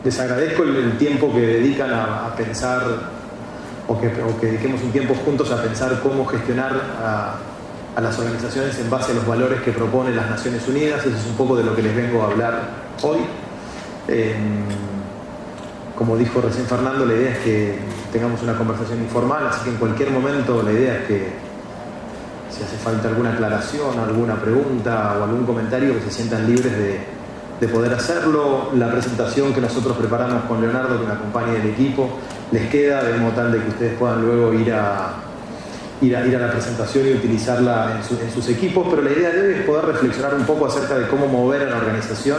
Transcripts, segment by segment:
Les agradezco el tiempo que dedican a pensar, o que dediquemos un tiempo juntos a pensar cómo gestionar a las organizaciones en base a los valores que proponen las Naciones Unidas. Eso es un poco de lo que les vengo a hablar hoy. Como dijo recién Fernando, la idea es que tengamos una conversación informal, así que en cualquier momento la idea es que si hace falta alguna aclaración, alguna pregunta o algún comentario, que se sientan libres de poder hacerlo. La presentación que nosotros preparamos con Leonardo, que me acompaña del equipo, les queda de modo tal de que ustedes puedan luego ir a la presentación y utilizarla en sus equipos, pero la idea de hoy es poder reflexionar un poco acerca de cómo mover a la organización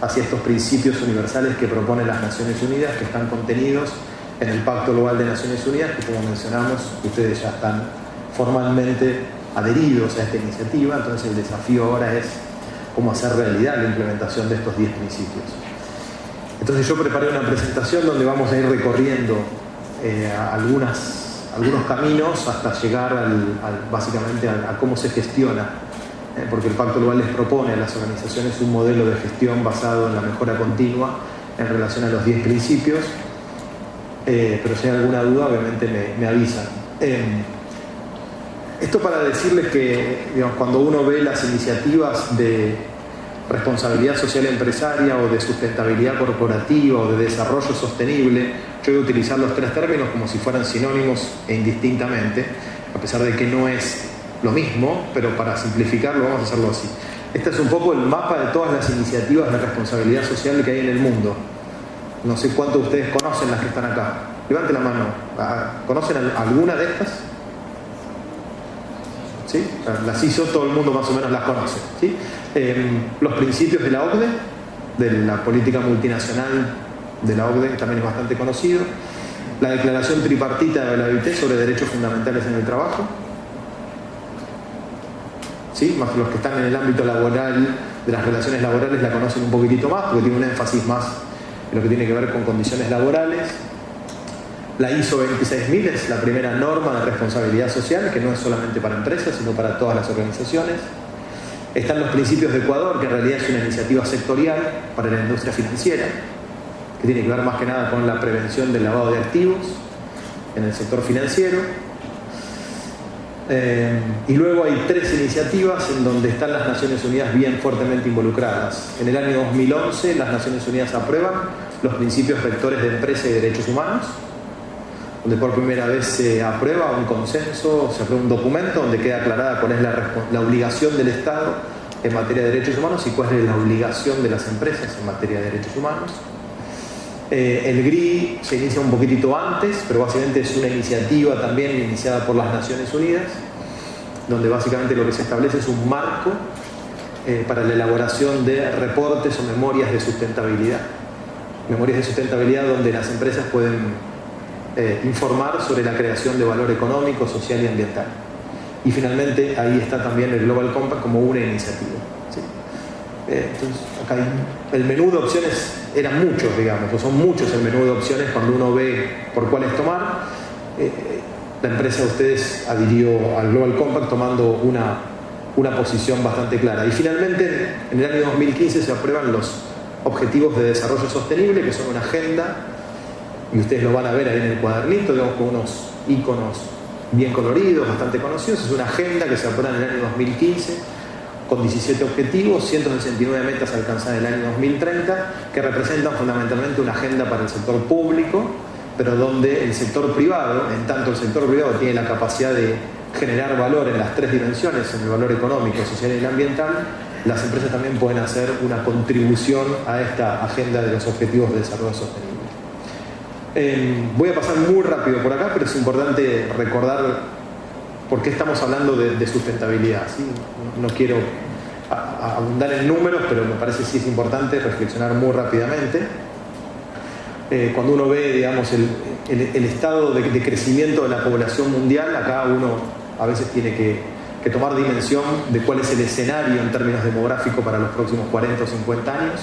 hacia estos principios universales que proponen las Naciones Unidas, que están contenidos en el Pacto Global de Naciones Unidas, que, como mencionamos, ustedes ya están formalmente adheridos a esta iniciativa. Entonces el desafío ahora es cómo hacer realidad la implementación de estos 10 principios. Entonces yo preparé una presentación donde vamos a ir recorriendo algunos caminos hasta llegar básicamente a cómo se gestiona, porque el Pacto Global les propone a las organizaciones un modelo de gestión basado en la mejora continua en relación a los 10 principios, pero si hay alguna duda obviamente me avisan. Esto para decirles que, digamos, cuando uno ve las iniciativas de responsabilidad social empresaria o de sustentabilidad corporativa o de desarrollo sostenible, yo voy a utilizar los 3 términos como si fueran sinónimos e indistintamente, a pesar de que no es lo mismo, pero para simplificarlo vamos a hacerlo así. Este es un poco el mapa de todas las iniciativas de responsabilidad social que hay en el mundo. No sé cuántos de ustedes conocen las que están acá. Levante la mano. ¿Conocen alguna de estas? ¿Sí? Las ISO, todo el mundo más o menos las conoce, ¿sí? Los principios de la OCDE, de la política multinacional de la OCDE, que también es bastante conocido. La declaración tripartita de la OIT sobre derechos fundamentales en el trabajo. ¿Sí? Más los que están en el ámbito laboral, de las relaciones laborales, la conocen un poquitito más, porque tiene un énfasis más en lo que tiene que ver con condiciones laborales. La ISO 26000 es la primera norma de responsabilidad social, que no es solamente para empresas, sino para todas las organizaciones. Están los principios de Ecuador, que en realidad es una iniciativa sectorial para la industria financiera, que tiene que ver más que nada con la prevención del lavado de activos en el sector financiero. Y luego hay 3 iniciativas en donde están las Naciones Unidas bien fuertemente involucradas. En el año 2011 las Naciones Unidas aprueban los principios rectores de empresa y derechos humanos, donde por primera vez se aprueba un consenso, se aprueba un documento donde queda aclarada cuál es la obligación del Estado en materia de derechos humanos y cuál es la obligación de las empresas en materia de derechos humanos. El GRI se inicia un poquitito antes, pero básicamente es una iniciativa también iniciada por las Naciones Unidas, donde básicamente lo que se establece es un marco para la elaboración de reportes o memorias de sustentabilidad. Memorias de sustentabilidad donde las empresas pueden informar sobre la creación de valor económico, social y ambiental. Y finalmente ahí está también el Global Compact como una iniciativa, ¿sí? Entonces acá el menú de opciones eran muchos, digamos, o son muchos el menú de opciones cuando uno ve por cuáles tomar. La empresa de ustedes adhirió al Global Compact tomando una posición bastante clara. Y finalmente en el año 2015 se aprueban los Objetivos de Desarrollo Sostenible, que son una agenda, y ustedes lo van a ver ahí en el cuadernito, digamos, con unos iconos bien coloridos, bastante conocidos. Es una agenda que se aprueba en el año 2015 con 17 objetivos, 169 metas alcanzadas en el año 2030, que representan fundamentalmente una agenda para el sector público, pero donde el sector privado, en tanto el sector privado tiene la capacidad de generar valor en las 3 dimensiones, en el valor económico, social y el ambiental, las empresas también pueden hacer una contribución a esta agenda de los Objetivos de Desarrollo Sostenible. Voy a pasar muy rápido por acá, pero es importante recordar por qué estamos hablando de sustentabilidad, ¿sí? No quiero abundar en números, pero me parece sí es importante reflexionar muy rápidamente. Cuando uno ve, digamos, el estado de crecimiento de la población mundial, acá uno a veces tiene que tomar dimensión de cuál es el escenario en términos demográficos para los próximos 40 o 50 años.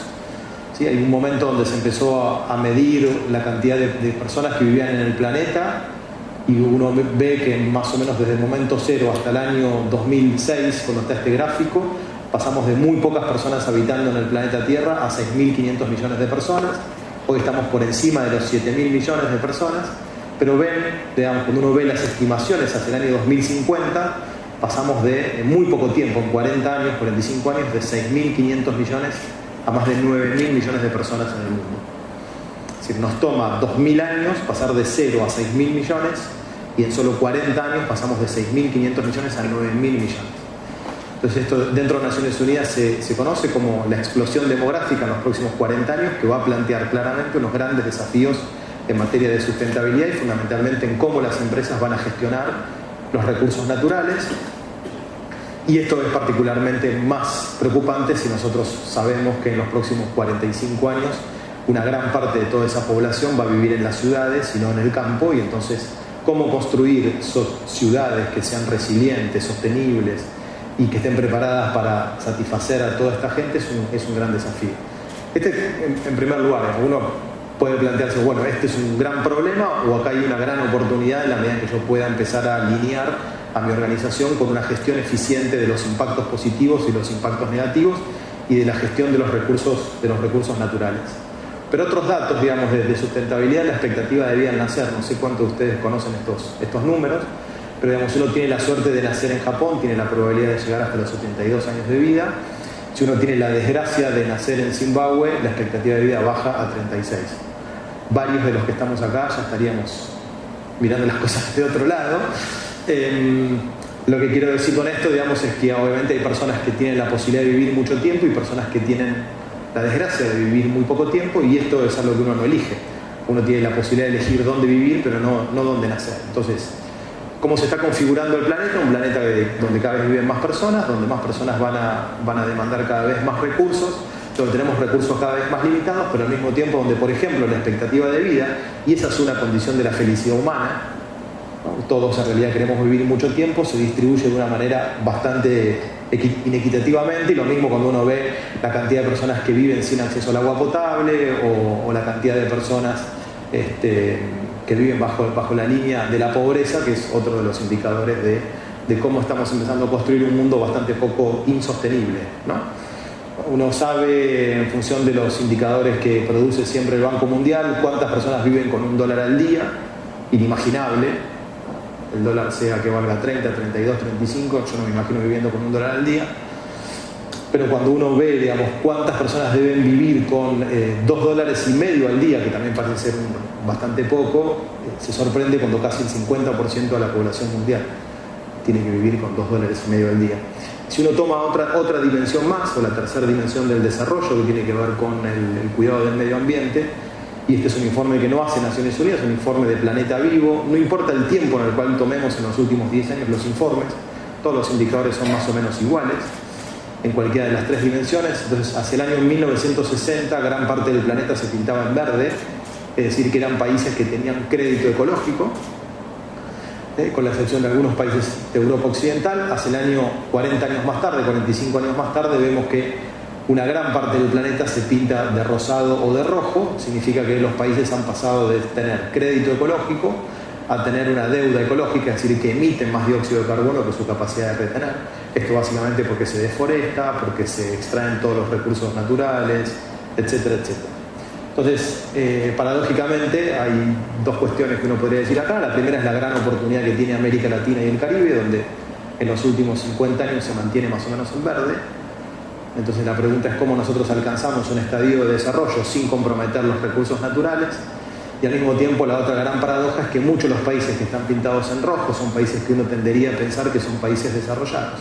¿Sí? Hay un momento donde se empezó a medir la cantidad de personas que vivían en el planeta, y uno ve que más o menos desde el momento cero hasta el año 2006, cuando está este gráfico, Pasamos de muy pocas personas habitando en el planeta Tierra a 6.500 millones de personas. Hoy estamos por encima de los 7.000 millones de personas. Pero ven, digamos, cuando uno ve las estimaciones hacia el año 2050, pasamos de muy poco tiempo, en 40 años, 45 años, de 6.500 millones a más de 9.000 millones de personas en el mundo. Es decir, nos toma 2.000 años pasar de 0 a 6.000 millones y en solo 40 años pasamos de 6.500 millones a 9.000 millones. Entonces esto dentro de Naciones Unidas se conoce como la explosión demográfica en los próximos 40 años, que va a plantear claramente unos grandes desafíos en materia de sustentabilidad y fundamentalmente en cómo las empresas van a gestionar los recursos naturales. Y esto es particularmente más preocupante si nosotros sabemos que en los próximos 45 años una gran parte de toda esa población va a vivir en las ciudades y no en el campo, y entonces cómo construir ciudades que sean resilientes, sostenibles y que estén preparadas para satisfacer a toda esta gente es un gran desafío. En primer lugar, uno puede plantearse, bueno, este es un gran problema o acá hay una gran oportunidad en la medida en que yo pueda empezar a alinear a mi organización con una gestión eficiente de los impactos positivos y los impactos negativos y de la gestión de los recursos naturales. Pero otros datos, digamos, de sustentabilidad, la expectativa de vida al nacer, no sé cuántos de ustedes conocen estos números, pero digamos, uno tiene la suerte de nacer en Japón, tiene la probabilidad de llegar hasta los 72 años de vida. Si uno tiene la desgracia de nacer en Zimbabue, la expectativa de vida baja a 36. Varios de los que estamos acá ya estaríamos mirando las cosas de otro lado. Lo que quiero decir con esto, digamos, es que obviamente hay personas que tienen la posibilidad de vivir mucho tiempo y personas que tienen la desgracia de vivir muy poco tiempo, y esto es algo que uno no elige. Uno tiene la posibilidad de elegir dónde vivir, pero no dónde nacer. Entonces, ¿cómo se está configurando el planeta? Un planeta donde cada vez viven más personas, donde más personas van a demandar cada vez más recursos, donde tenemos recursos cada vez más limitados, pero al mismo tiempo donde, por ejemplo, la expectativa de vida, y esa es una condición de la felicidad humana, ¿no? Todos en realidad queremos vivir mucho tiempo, se distribuye de una manera bastante inequitativamente, y lo mismo cuando uno ve la cantidad de personas que viven sin acceso al agua potable o la cantidad de personas que viven bajo la línea de la pobreza, que es otro de los indicadores de cómo estamos empezando a construir un mundo bastante poco insostenible, ¿no? Uno sabe, en función de los indicadores que produce siempre el Banco Mundial, cuántas personas viven con $1 al día, inimaginable. El dólar sea que valga 30, 32, 35, yo no me imagino viviendo con $1 al día. Pero cuando uno ve, digamos, cuántas personas deben vivir con $2.50 al día, que también parece ser bastante poco, se sorprende cuando casi el 50% de la población mundial tiene que vivir con $2.50 al día. Si uno toma otra dimensión más, o la tercera dimensión del desarrollo, que tiene que ver con el cuidado del medio ambiente, y este es un informe que no hace Naciones Unidas, es un informe de Planeta Vivo, no importa el tiempo en el cual tomemos en los últimos 10 años los informes, todos los indicadores son más o menos iguales en cualquiera de las tres dimensiones. Entonces, hacia el año 1960 gran parte del planeta se pintaba en verde, es decir, que eran países que tenían crédito ecológico, con la excepción de algunos países de Europa Occidental. Hacia el año 40 años más tarde, 45 años más tarde, vemos que una gran parte del planeta se pinta de rosado o de rojo. Significa que los países han pasado de tener crédito ecológico a tener una deuda ecológica, es decir, que emiten más dióxido de carbono que su capacidad de retener. Esto básicamente porque se deforesta, porque se extraen todos los recursos naturales, etcétera, etcétera. Entonces, paradójicamente, hay dos cuestiones que uno podría decir acá. La primera es la gran oportunidad que tiene América Latina y el Caribe, donde en los últimos 50 años se mantiene más o menos en verde. Entonces la pregunta es cómo nosotros alcanzamos un estadio de desarrollo sin comprometer los recursos naturales. Y al mismo tiempo la otra gran paradoja es que muchos de los países que están pintados en rojo son países que uno tendería a pensar que son países desarrollados,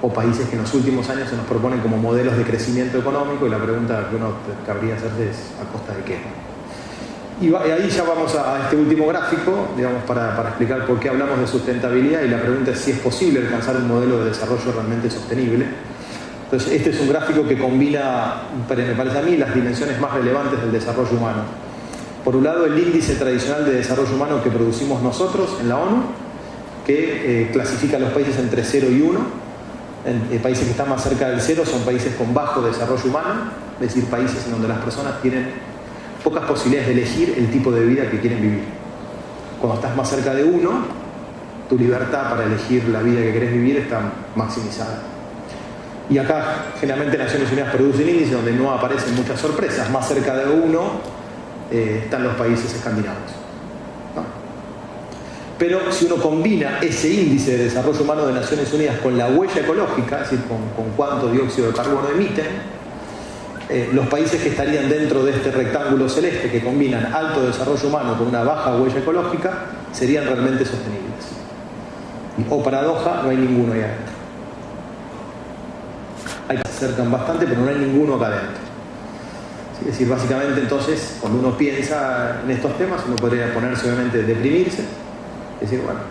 o países que en los últimos años se nos proponen como modelos de crecimiento económico, y la pregunta que uno cabría hacerse es ¿a costa de qué? Y ahí ya vamos a este último gráfico, digamos, para explicar por qué hablamos de sustentabilidad, y la pregunta es si es posible alcanzar un modelo de desarrollo realmente sostenible. Entonces, este es un gráfico que combina, me parece a mí, las dimensiones más relevantes del desarrollo humano. Por un lado, el índice tradicional de desarrollo humano que producimos nosotros en la ONU, que clasifica a los países entre 0 y 1. Países que están más cerca del 0 son países con bajo desarrollo humano, es decir, países en donde las personas tienen pocas posibilidades de elegir el tipo de vida que quieren vivir. Cuando estás más cerca de 1, tu libertad para elegir la vida que querés vivir está maximizada. Y acá generalmente Naciones Unidas produce un índice donde no aparecen muchas sorpresas. Más cerca de 1 están los países escandinavos, ¿no? Pero si uno combina ese índice de desarrollo humano de Naciones Unidas con la huella ecológica, es decir, con cuánto dióxido de carbono emiten, los países que estarían dentro de este rectángulo celeste, que combinan alto desarrollo humano con una baja huella ecológica, serían realmente sostenibles. O paradoja, no hay ninguno ahí adentro. Hay que se acercan bastante, pero no hay ninguno acá adentro. Es decir, básicamente entonces, cuando uno piensa en estos temas, uno podría ponerse obviamente deprimirse, decir, bueno,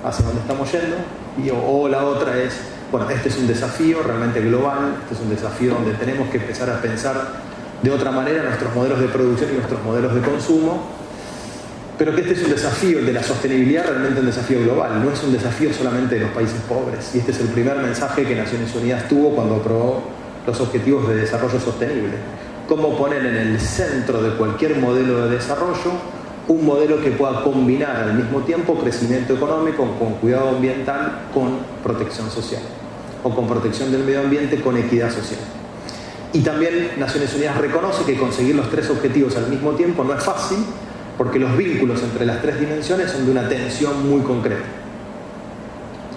¿hacia dónde estamos yendo? O la otra es, bueno, este es un desafío realmente global, este es un desafío donde tenemos que empezar a pensar de otra manera nuestros modelos de producción y nuestros modelos de consumo, pero que este es un desafío, el de la sostenibilidad, realmente un desafío global, no es un desafío solamente de los países pobres. Y este es el primer mensaje que Naciones Unidas tuvo cuando aprobó los Objetivos de Desarrollo Sostenible. Cómo poner en el centro de cualquier modelo de desarrollo un modelo que pueda combinar al mismo tiempo crecimiento económico con cuidado ambiental, con protección social, o con protección del medio ambiente, con equidad social. Y también Naciones Unidas reconoce que conseguir los 3 objetivos al mismo tiempo no es fácil, porque los vínculos entre las 3 dimensiones son de una tensión muy concreta.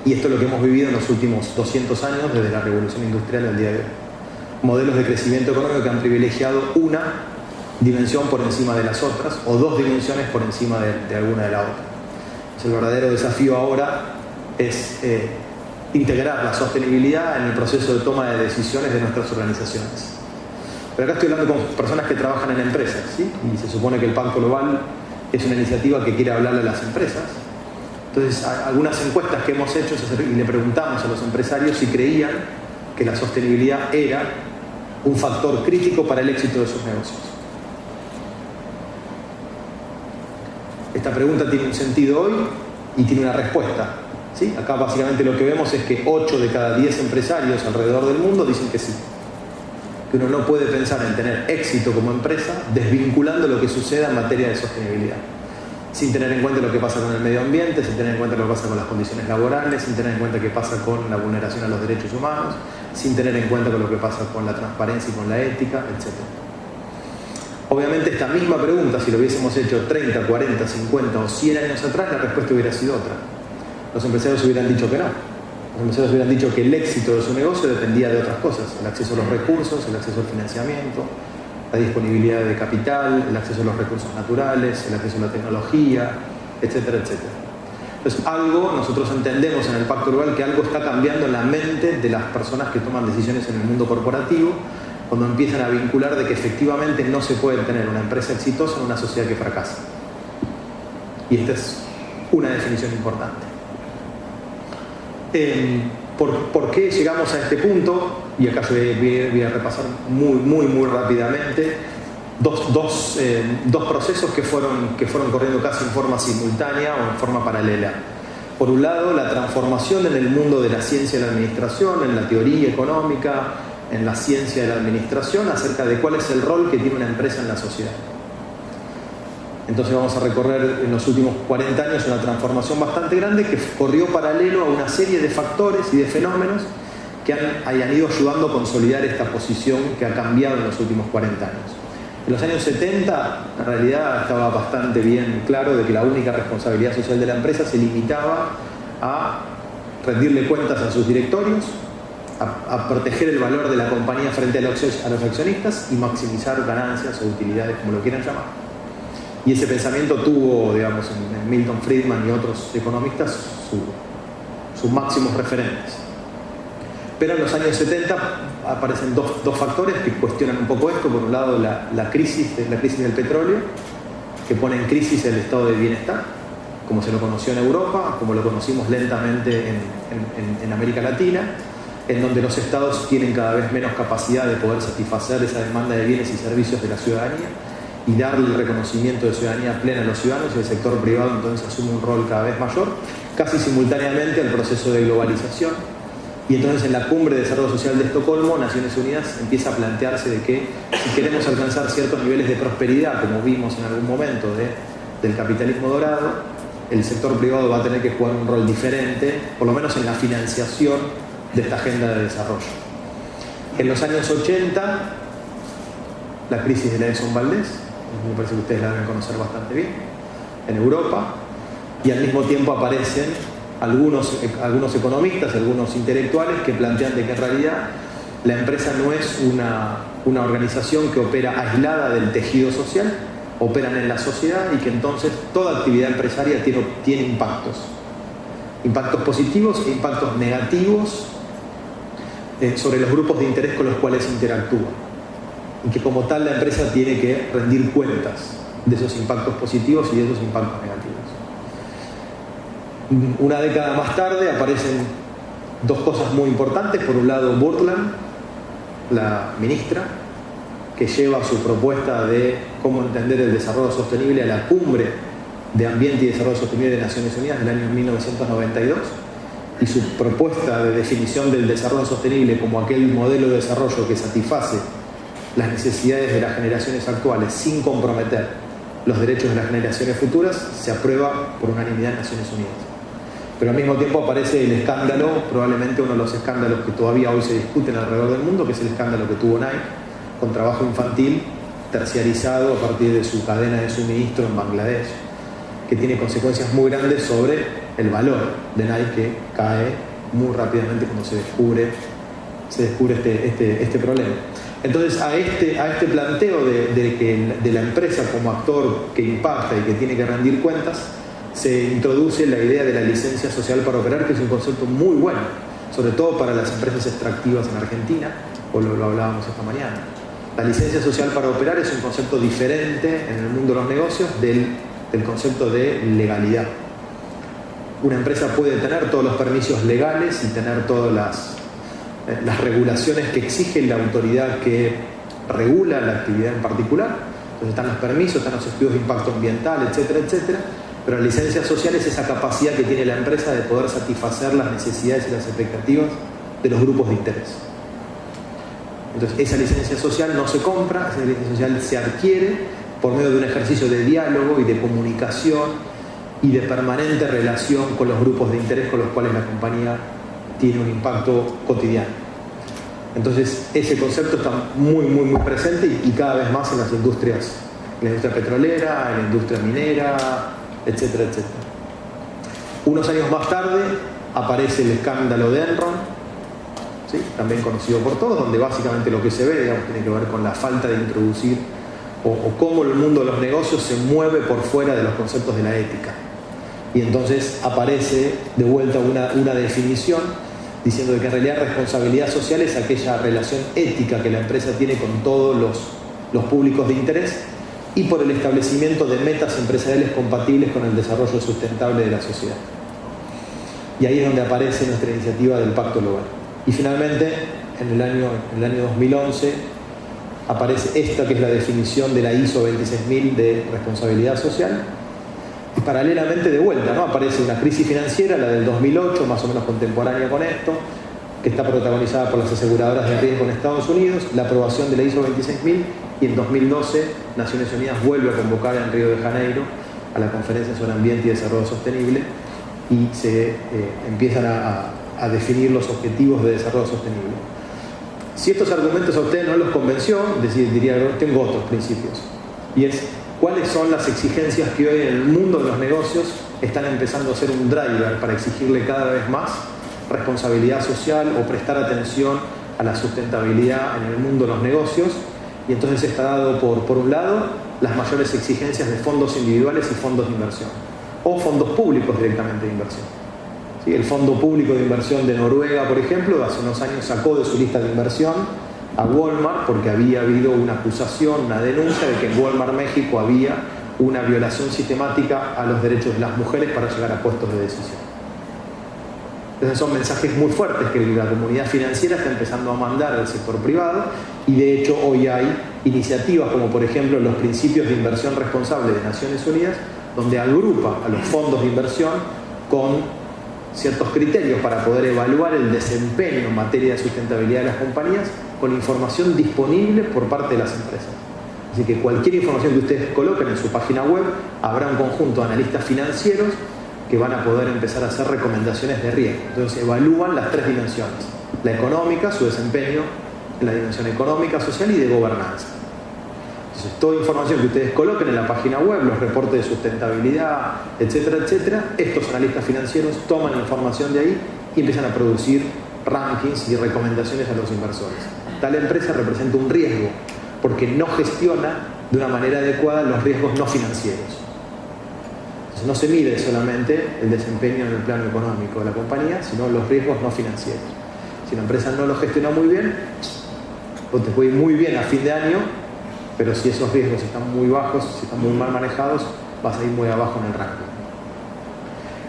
Y esto es lo que hemos vivido en los últimos 200 años, desde la Revolución Industrial al día de hoy. Modelos de crecimiento económico que han privilegiado una dimensión por encima de las otras, o 2 dimensiones por encima de alguna de la otra. Entonces, el verdadero desafío ahora es integrar la sostenibilidad en el proceso de toma de decisiones de nuestras organizaciones. Pero acá estoy hablando con personas que trabajan en empresas, ¿sí? Y se supone que el Pacto Global es una iniciativa que quiere hablarle a las empresas. Entonces, algunas encuestas que hemos hecho y le preguntamos a los empresarios si creían que la sostenibilidad era un factor crítico para el éxito de sus negocios. Esta pregunta tiene un sentido hoy y tiene una respuesta, ¿sí? Acá básicamente lo que vemos es que 8 de cada 10 empresarios alrededor del mundo dicen que sí. Que uno no puede pensar en tener éxito como empresa desvinculando lo que suceda en materia de sostenibilidad, sin tener en cuenta lo que pasa con el medio ambiente, sin tener en cuenta lo que pasa con las condiciones laborales, sin tener en cuenta qué pasa con la vulneración a los derechos humanos, sin tener en cuenta con lo que pasa con la transparencia y con la ética, etc. Obviamente esta misma pregunta, si lo hubiésemos hecho 30, 40, 50 o 100 años atrás, la respuesta hubiera sido otra. Los empresarios hubieran dicho que no. Los empresarios hubieran dicho que el éxito de su negocio dependía de otras cosas: el acceso a los recursos, el acceso al financiamiento, la disponibilidad de capital, el acceso a los recursos naturales, el acceso a la tecnología, etcétera, etcétera. Entonces, nosotros entendemos en el Pacto Global que algo está cambiando en la mente de las personas que toman decisiones en el mundo corporativo, cuando empiezan a vincular de que efectivamente no se puede tener una empresa exitosa en una sociedad que fracasa. Y esta es una definición importante. ¿Por qué llegamos a este punto? Y acá yo voy a repasar muy rápidamente dos procesos que fueron corriendo casi en forma simultánea o en forma paralela. Por un lado, la transformación en el mundo de la ciencia y la administración, en la teoría económica, en la ciencia de la administración, acerca de cuál es el rol que tiene una empresa en la sociedad. Entonces vamos a recorrer en los últimos 40 años una transformación bastante grande que corrió paralelo a una serie de factores y de fenómenos que han ido ayudando a consolidar esta posición que ha cambiado en los últimos 40 años. En los años 70, en realidad estaba bastante bien claro de que la única responsabilidad social de la empresa se limitaba a rendirle cuentas a sus directorios, a proteger el valor de la compañía frente a los accionistas y maximizar ganancias o utilidades, como lo quieran llamar. Y ese pensamiento tuvo, digamos, en Milton Friedman y otros economistas sus máximos referentes. Pero en los años 70 aparecen dos factores que cuestionan un poco esto. Por un lado, la crisis del petróleo, que pone en crisis el estado de bienestar, como se lo conoció en Europa, como lo conocimos lentamente en América Latina, en donde los estados tienen cada vez menos capacidad de poder satisfacer esa demanda de bienes y servicios de la ciudadanía y darle el reconocimiento de ciudadanía plena a los ciudadanos, y el sector privado entonces asume un rol cada vez mayor, casi simultáneamente al proceso de globalización. Y entonces en la Cumbre de Desarrollo Social de Estocolmo, Naciones Unidas empieza a plantearse de que si queremos alcanzar ciertos niveles de prosperidad, como vimos en algún momento del capitalismo dorado, el sector privado va a tener que jugar un rol diferente, por lo menos en la financiación de esta agenda de desarrollo. En los años 80, la crisis de la Exxon Valdez, me parece que ustedes la deben conocer bastante bien, en Europa, y al mismo tiempo aparecen algunos economistas, algunos intelectuales que plantean de que en realidad la empresa no es una organización que opera aislada del tejido social, operan en la sociedad y que entonces toda actividad empresaria tiene impactos positivos e impactos negativos sobre los grupos de interés con los cuales interactúa, y que como tal la empresa tiene que rendir cuentas de esos impactos positivos y de esos impactos negativos. Una década más tarde aparecen dos cosas muy importantes. Por un lado, Brundtland, la ministra, que lleva su propuesta de cómo entender el desarrollo sostenible a la cumbre de Ambiente y Desarrollo Sostenible de Naciones Unidas del año 1992, y su propuesta de definición del desarrollo sostenible como aquel modelo de desarrollo que satisface las necesidades de las generaciones actuales sin comprometer los derechos de las generaciones futuras, se aprueba por unanimidad en Naciones Unidas. Pero al mismo tiempo aparece el escándalo, probablemente uno de los escándalos que todavía hoy se discuten alrededor del mundo, que es el escándalo que tuvo Nike con trabajo infantil terciarizado a partir de su cadena de suministro en Bangladesh, que tiene consecuencias muy grandes sobre el valor de Nike, que cae muy rápidamente cuando se descubre este problema. Entonces a este planteo de la empresa como actor que impacta y que tiene que rendir cuentas, se introduce la idea de la licencia social para operar, que es un concepto muy bueno, sobre todo para las empresas extractivas en Argentina, o lo hablábamos esta mañana. La licencia social para operar es un concepto diferente en el mundo de los negocios del concepto de legalidad. Una empresa puede tener todos los permisos legales y tener todas las regulaciones que exige la autoridad que regula la actividad en particular. Entonces están los permisos, están los estudios de impacto ambiental, etcétera, etcétera. Pero la licencia social es esa capacidad que tiene la empresa de poder satisfacer las necesidades y las expectativas de los grupos de interés. Entonces esa licencia social no se compra, esa licencia social se adquiere por medio de un ejercicio de diálogo y de comunicación y de permanente relación con los grupos de interés con los cuales la compañía tiene un impacto cotidiano. Entonces ese concepto está muy, muy, muy presente y cada vez más en las industrias, en la industria petrolera, en la industria minera, etcétera, etcétera. Unos años más tarde aparece el escándalo de Enron, ¿sí? También conocido por todos, donde básicamente lo que se ve, digamos, tiene que ver con la falta de introducir o cómo el mundo de los negocios se mueve por fuera de los conceptos de la ética. Y entonces aparece de vuelta una definición diciendo que en realidad responsabilidad social es aquella relación ética que la empresa tiene con todos los públicos de interés, y por el establecimiento de metas empresariales compatibles con el desarrollo sustentable de la sociedad. Y ahí es donde aparece nuestra iniciativa del Pacto Global. Y finalmente, en el año 2011, aparece esta que es la definición de la ISO 26000 de responsabilidad social. Y paralelamente, de vuelta, ¿no?, aparece una crisis financiera, la del 2008, más o menos contemporánea con esto, que está protagonizada por las aseguradoras de riesgo en Estados Unidos, la aprobación de la ISO 26000, y en 2012 Naciones Unidas vuelve a convocar en Río de Janeiro a la Conferencia sobre Ambiente y Desarrollo Sostenible, y se empiezan a definir los objetivos de desarrollo sostenible. Si estos argumentos a ustedes no los convenció, diría que tengo otros principios, y es cuáles son las exigencias que hoy en el mundo de los negocios están empezando a ser un driver para exigirle cada vez más responsabilidad social o prestar atención a la sustentabilidad en el mundo de los negocios. Y entonces está dado por un lado las mayores exigencias de fondos individuales y fondos de inversión, o fondos públicos directamente de inversión. ¿Sí? El Fondo Público de Inversión de Noruega, por ejemplo, hace unos años sacó de su lista de inversión a Walmart porque había habido una acusación, una denuncia de que en Walmart México había una violación sistemática a los derechos de las mujeres para llegar a puestos de decisión. Entonces son mensajes muy fuertes que la comunidad financiera está empezando a mandar al sector privado, y de hecho hoy hay iniciativas como por ejemplo los principios de inversión responsable de Naciones Unidas, donde agrupa a los fondos de inversión con ciertos criterios para poder evaluar el desempeño en materia de sustentabilidad de las compañías con información disponible por parte de las empresas. Así que cualquier información que ustedes coloquen en su página web, habrá un conjunto de analistas financieros que van a poder empezar a hacer recomendaciones de riesgo. Entonces evalúan las tres dimensiones: la económica, su desempeño en la dimensión económica, social y de gobernanza. Entonces, toda información que ustedes coloquen en la página web, los reportes de sustentabilidad, etcétera, etcétera, estos analistas financieros toman información de ahí y empiezan a producir rankings y recomendaciones a los inversores. Tal empresa representa un riesgo porque no gestiona de una manera adecuada los riesgos no financieros. Entonces, no se mide solamente el desempeño en el plano económico de la compañía, sino los riesgos no financieros. Si una empresa no lo gestiona muy bien, o te puede ir muy bien a fin de año, pero si esos riesgos están muy bajos, si están muy mal manejados, vas a ir muy abajo en el ranking.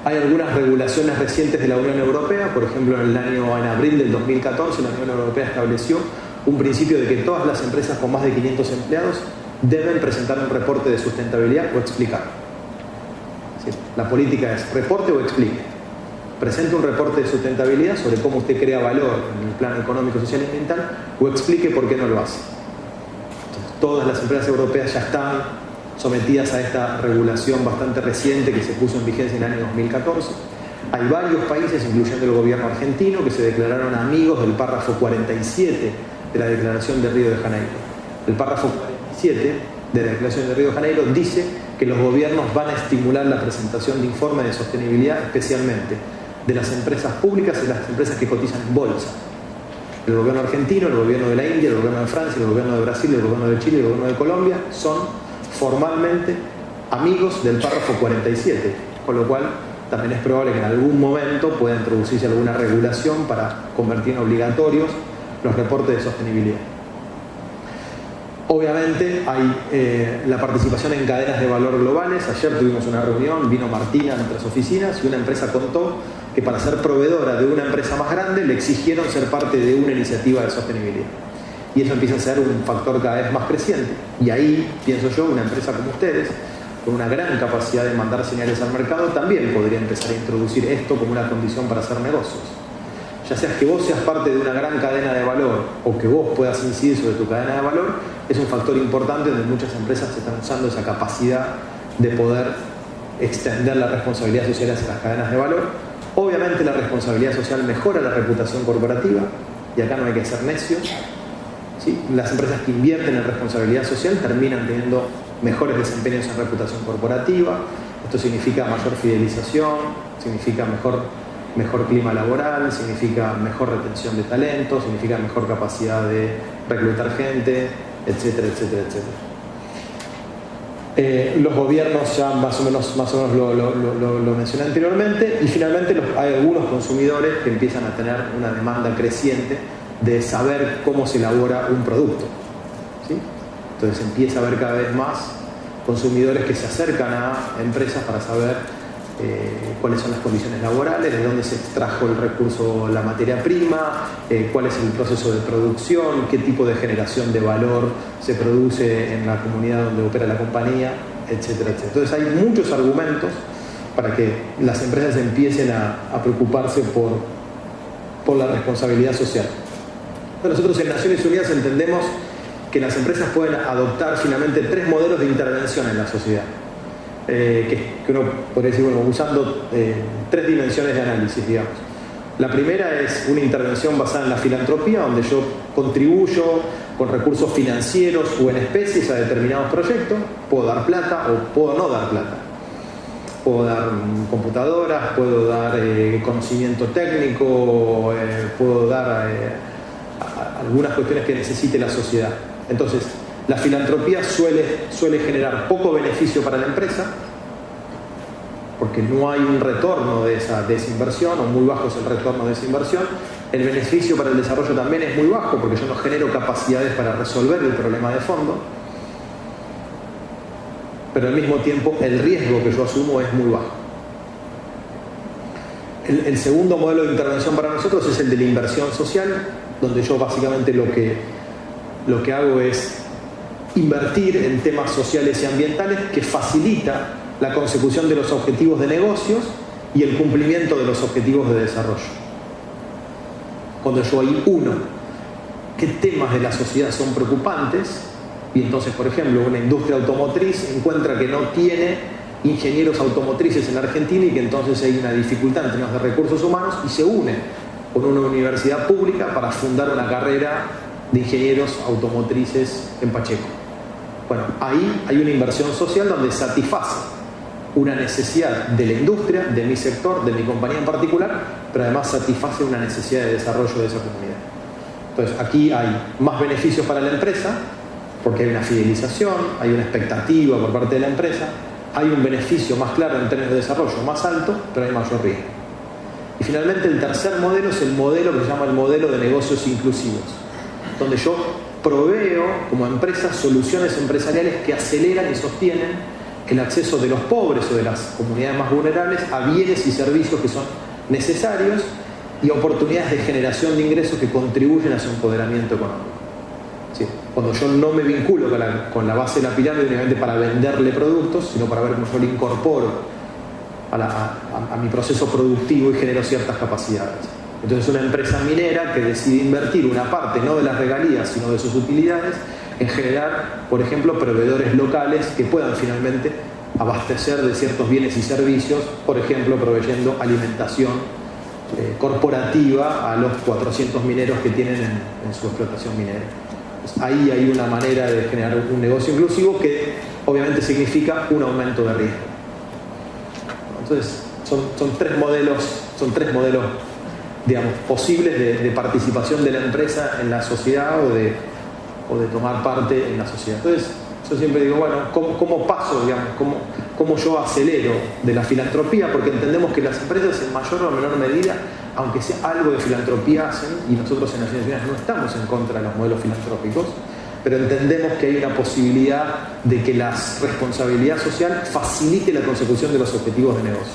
Hay algunas regulaciones recientes de la Unión Europea, por ejemplo, en abril del 2014, la Unión Europea estableció un principio de que todas las empresas con más de 500 empleados deben presentar un reporte de sustentabilidad o explicar. ¿Sí? La política es reporte o explique. Presente un reporte de sustentabilidad sobre cómo usted crea valor en el plano económico, social y ambiental, o explique por qué no lo hace. Entonces, todas las empresas europeas ya están sometidas a esta regulación bastante reciente que se puso en vigencia en el año 2014. Hay varios países, incluyendo el gobierno argentino, que se declararon amigos del párrafo 47 de la Declaración de Río de Janeiro. El párrafo 47 de la Declaración de Río de Janeiro dice que los gobiernos van a estimular la presentación de informes de sostenibilidad, especialmente de las empresas públicas y las empresas que cotizan en bolsa. El gobierno argentino, el gobierno de la India, el gobierno de Francia, el gobierno de Brasil, el gobierno de Chile, el gobierno de Colombia son formalmente amigos del párrafo 47, con lo cual también es probable que en algún momento pueda introducirse alguna regulación para convertir en obligatorios los reportes de sostenibilidad. Obviamente hay la participación en cadenas de valor globales. Ayer tuvimos una reunión, vino Martina a nuestras oficinas y una empresa contó que para ser proveedora de una empresa más grande le exigieron ser parte de una iniciativa de sostenibilidad. Y eso empieza a ser un factor cada vez más creciente. Y ahí, pienso yo, una empresa como ustedes, con una gran capacidad de mandar señales al mercado, también podría empezar a introducir esto como una condición para hacer negocios. Ya sea que vos seas parte de una gran cadena de valor o que vos puedas incidir sobre tu cadena de valor, es un factor importante donde muchas empresas están usando esa capacidad de poder extender la responsabilidad social hacia las cadenas de valor. Obviamente la responsabilidad social mejora la reputación corporativa, y acá no hay que ser necios. ¿Sí? Las empresas que invierten en responsabilidad social terminan teniendo mejores desempeños en reputación corporativa. Esto significa mayor fidelización, significa mejor clima laboral, significa mejor retención de talento, significa mejor capacidad de reclutar gente, etcétera, etcétera, etcétera. Los gobiernos ya más o menos lo mencioné anteriormente, y finalmente hay algunos consumidores que empiezan a tener una demanda creciente de saber cómo se elabora un producto. ¿Sí? Entonces empieza a haber cada vez más consumidores que se acercan a empresas para saber cuáles son las condiciones laborales, de dónde se extrajo el recurso, la materia prima, cuál es el proceso de producción, qué tipo de generación de valor se produce en la comunidad donde opera la compañía, etcétera, etcétera. Entonces hay muchos argumentos para que las empresas empiecen a preocuparse por la responsabilidad social. Nosotros en Naciones Unidas entendemos que las empresas pueden adoptar finalmente 3 modelos de intervención en la sociedad. Que uno podría decir, bueno, usando 3 dimensiones de análisis, digamos. La primera es una intervención basada en la filantropía, donde yo contribuyo con recursos financieros o en especies a determinados proyectos. Puedo dar plata o puedo no dar plata. Puedo dar computadoras, puedo dar conocimiento técnico, puedo dar algunas cuestiones que necesite la sociedad. Entonces, la filantropía suele generar poco beneficio para la empresa, porque no hay un retorno de esa inversión, o muy bajo es el retorno de esa inversión. El beneficio para el desarrollo también es muy bajo, porque yo no genero capacidades para resolver el problema de fondo. Pero al mismo tiempo el riesgo que yo asumo es muy bajo. El segundo modelo de intervención para nosotros es el de la inversión social, donde yo básicamente lo que hago es invertir en temas sociales y ambientales que facilita la consecución de los objetivos de negocios y el cumplimiento de los objetivos de desarrollo. Cuando yo ahí uno qué temas de la sociedad son preocupantes, y entonces, por ejemplo, una industria automotriz encuentra que no tiene ingenieros automotrices en Argentina y que entonces hay una dificultad en términos de recursos humanos, y se une con una universidad pública para fundar una carrera de ingenieros automotrices en Pacheco. Bueno, ahí hay una inversión social donde satisface una necesidad de la industria, de mi sector, de mi compañía en particular, pero además satisface una necesidad de desarrollo de esa comunidad. Entonces, aquí hay más beneficios para la empresa, porque hay una fidelización, hay una expectativa por parte de la empresa, hay un beneficio más claro en términos de desarrollo más alto, pero hay mayor riesgo. Y finalmente el tercer modelo es el modelo que se llama el modelo de negocios inclusivos, donde yo proveo como empresa soluciones empresariales que aceleran y sostienen el acceso de los pobres o de las comunidades más vulnerables a bienes y servicios que son necesarios y oportunidades de generación de ingresos que contribuyen a su empoderamiento económico. ¿Sí? Cuando yo no me vinculo con la base de la pirámide únicamente para venderle productos, sino para ver cómo yo le incorporo a mi proceso productivo y genero ciertas capacidades. Entonces una empresa minera que decide invertir una parte no de las regalías sino de sus utilidades en generar, por ejemplo, proveedores locales que puedan finalmente abastecer de ciertos bienes y servicios, por ejemplo, proveyendo alimentación corporativa a los 400 mineros que tienen en su explotación minera. Pues ahí hay una manera de generar un negocio inclusivo que obviamente significa un aumento de riesgo. Entonces, son tres modelos, digamos, posibles de participación de la empresa en la sociedad o de tomar parte en la sociedad. Entonces, yo siempre digo, bueno, ¿cómo paso, digamos, cómo yo acelero de la filantropía? Porque entendemos que las empresas en mayor o menor medida, aunque sea algo de filantropía hacen, y nosotros en Naciones Unidas no estamos en contra de los modelos filantrópicos, pero entendemos que hay una posibilidad de que la responsabilidad social facilite la consecución de los objetivos de negocio.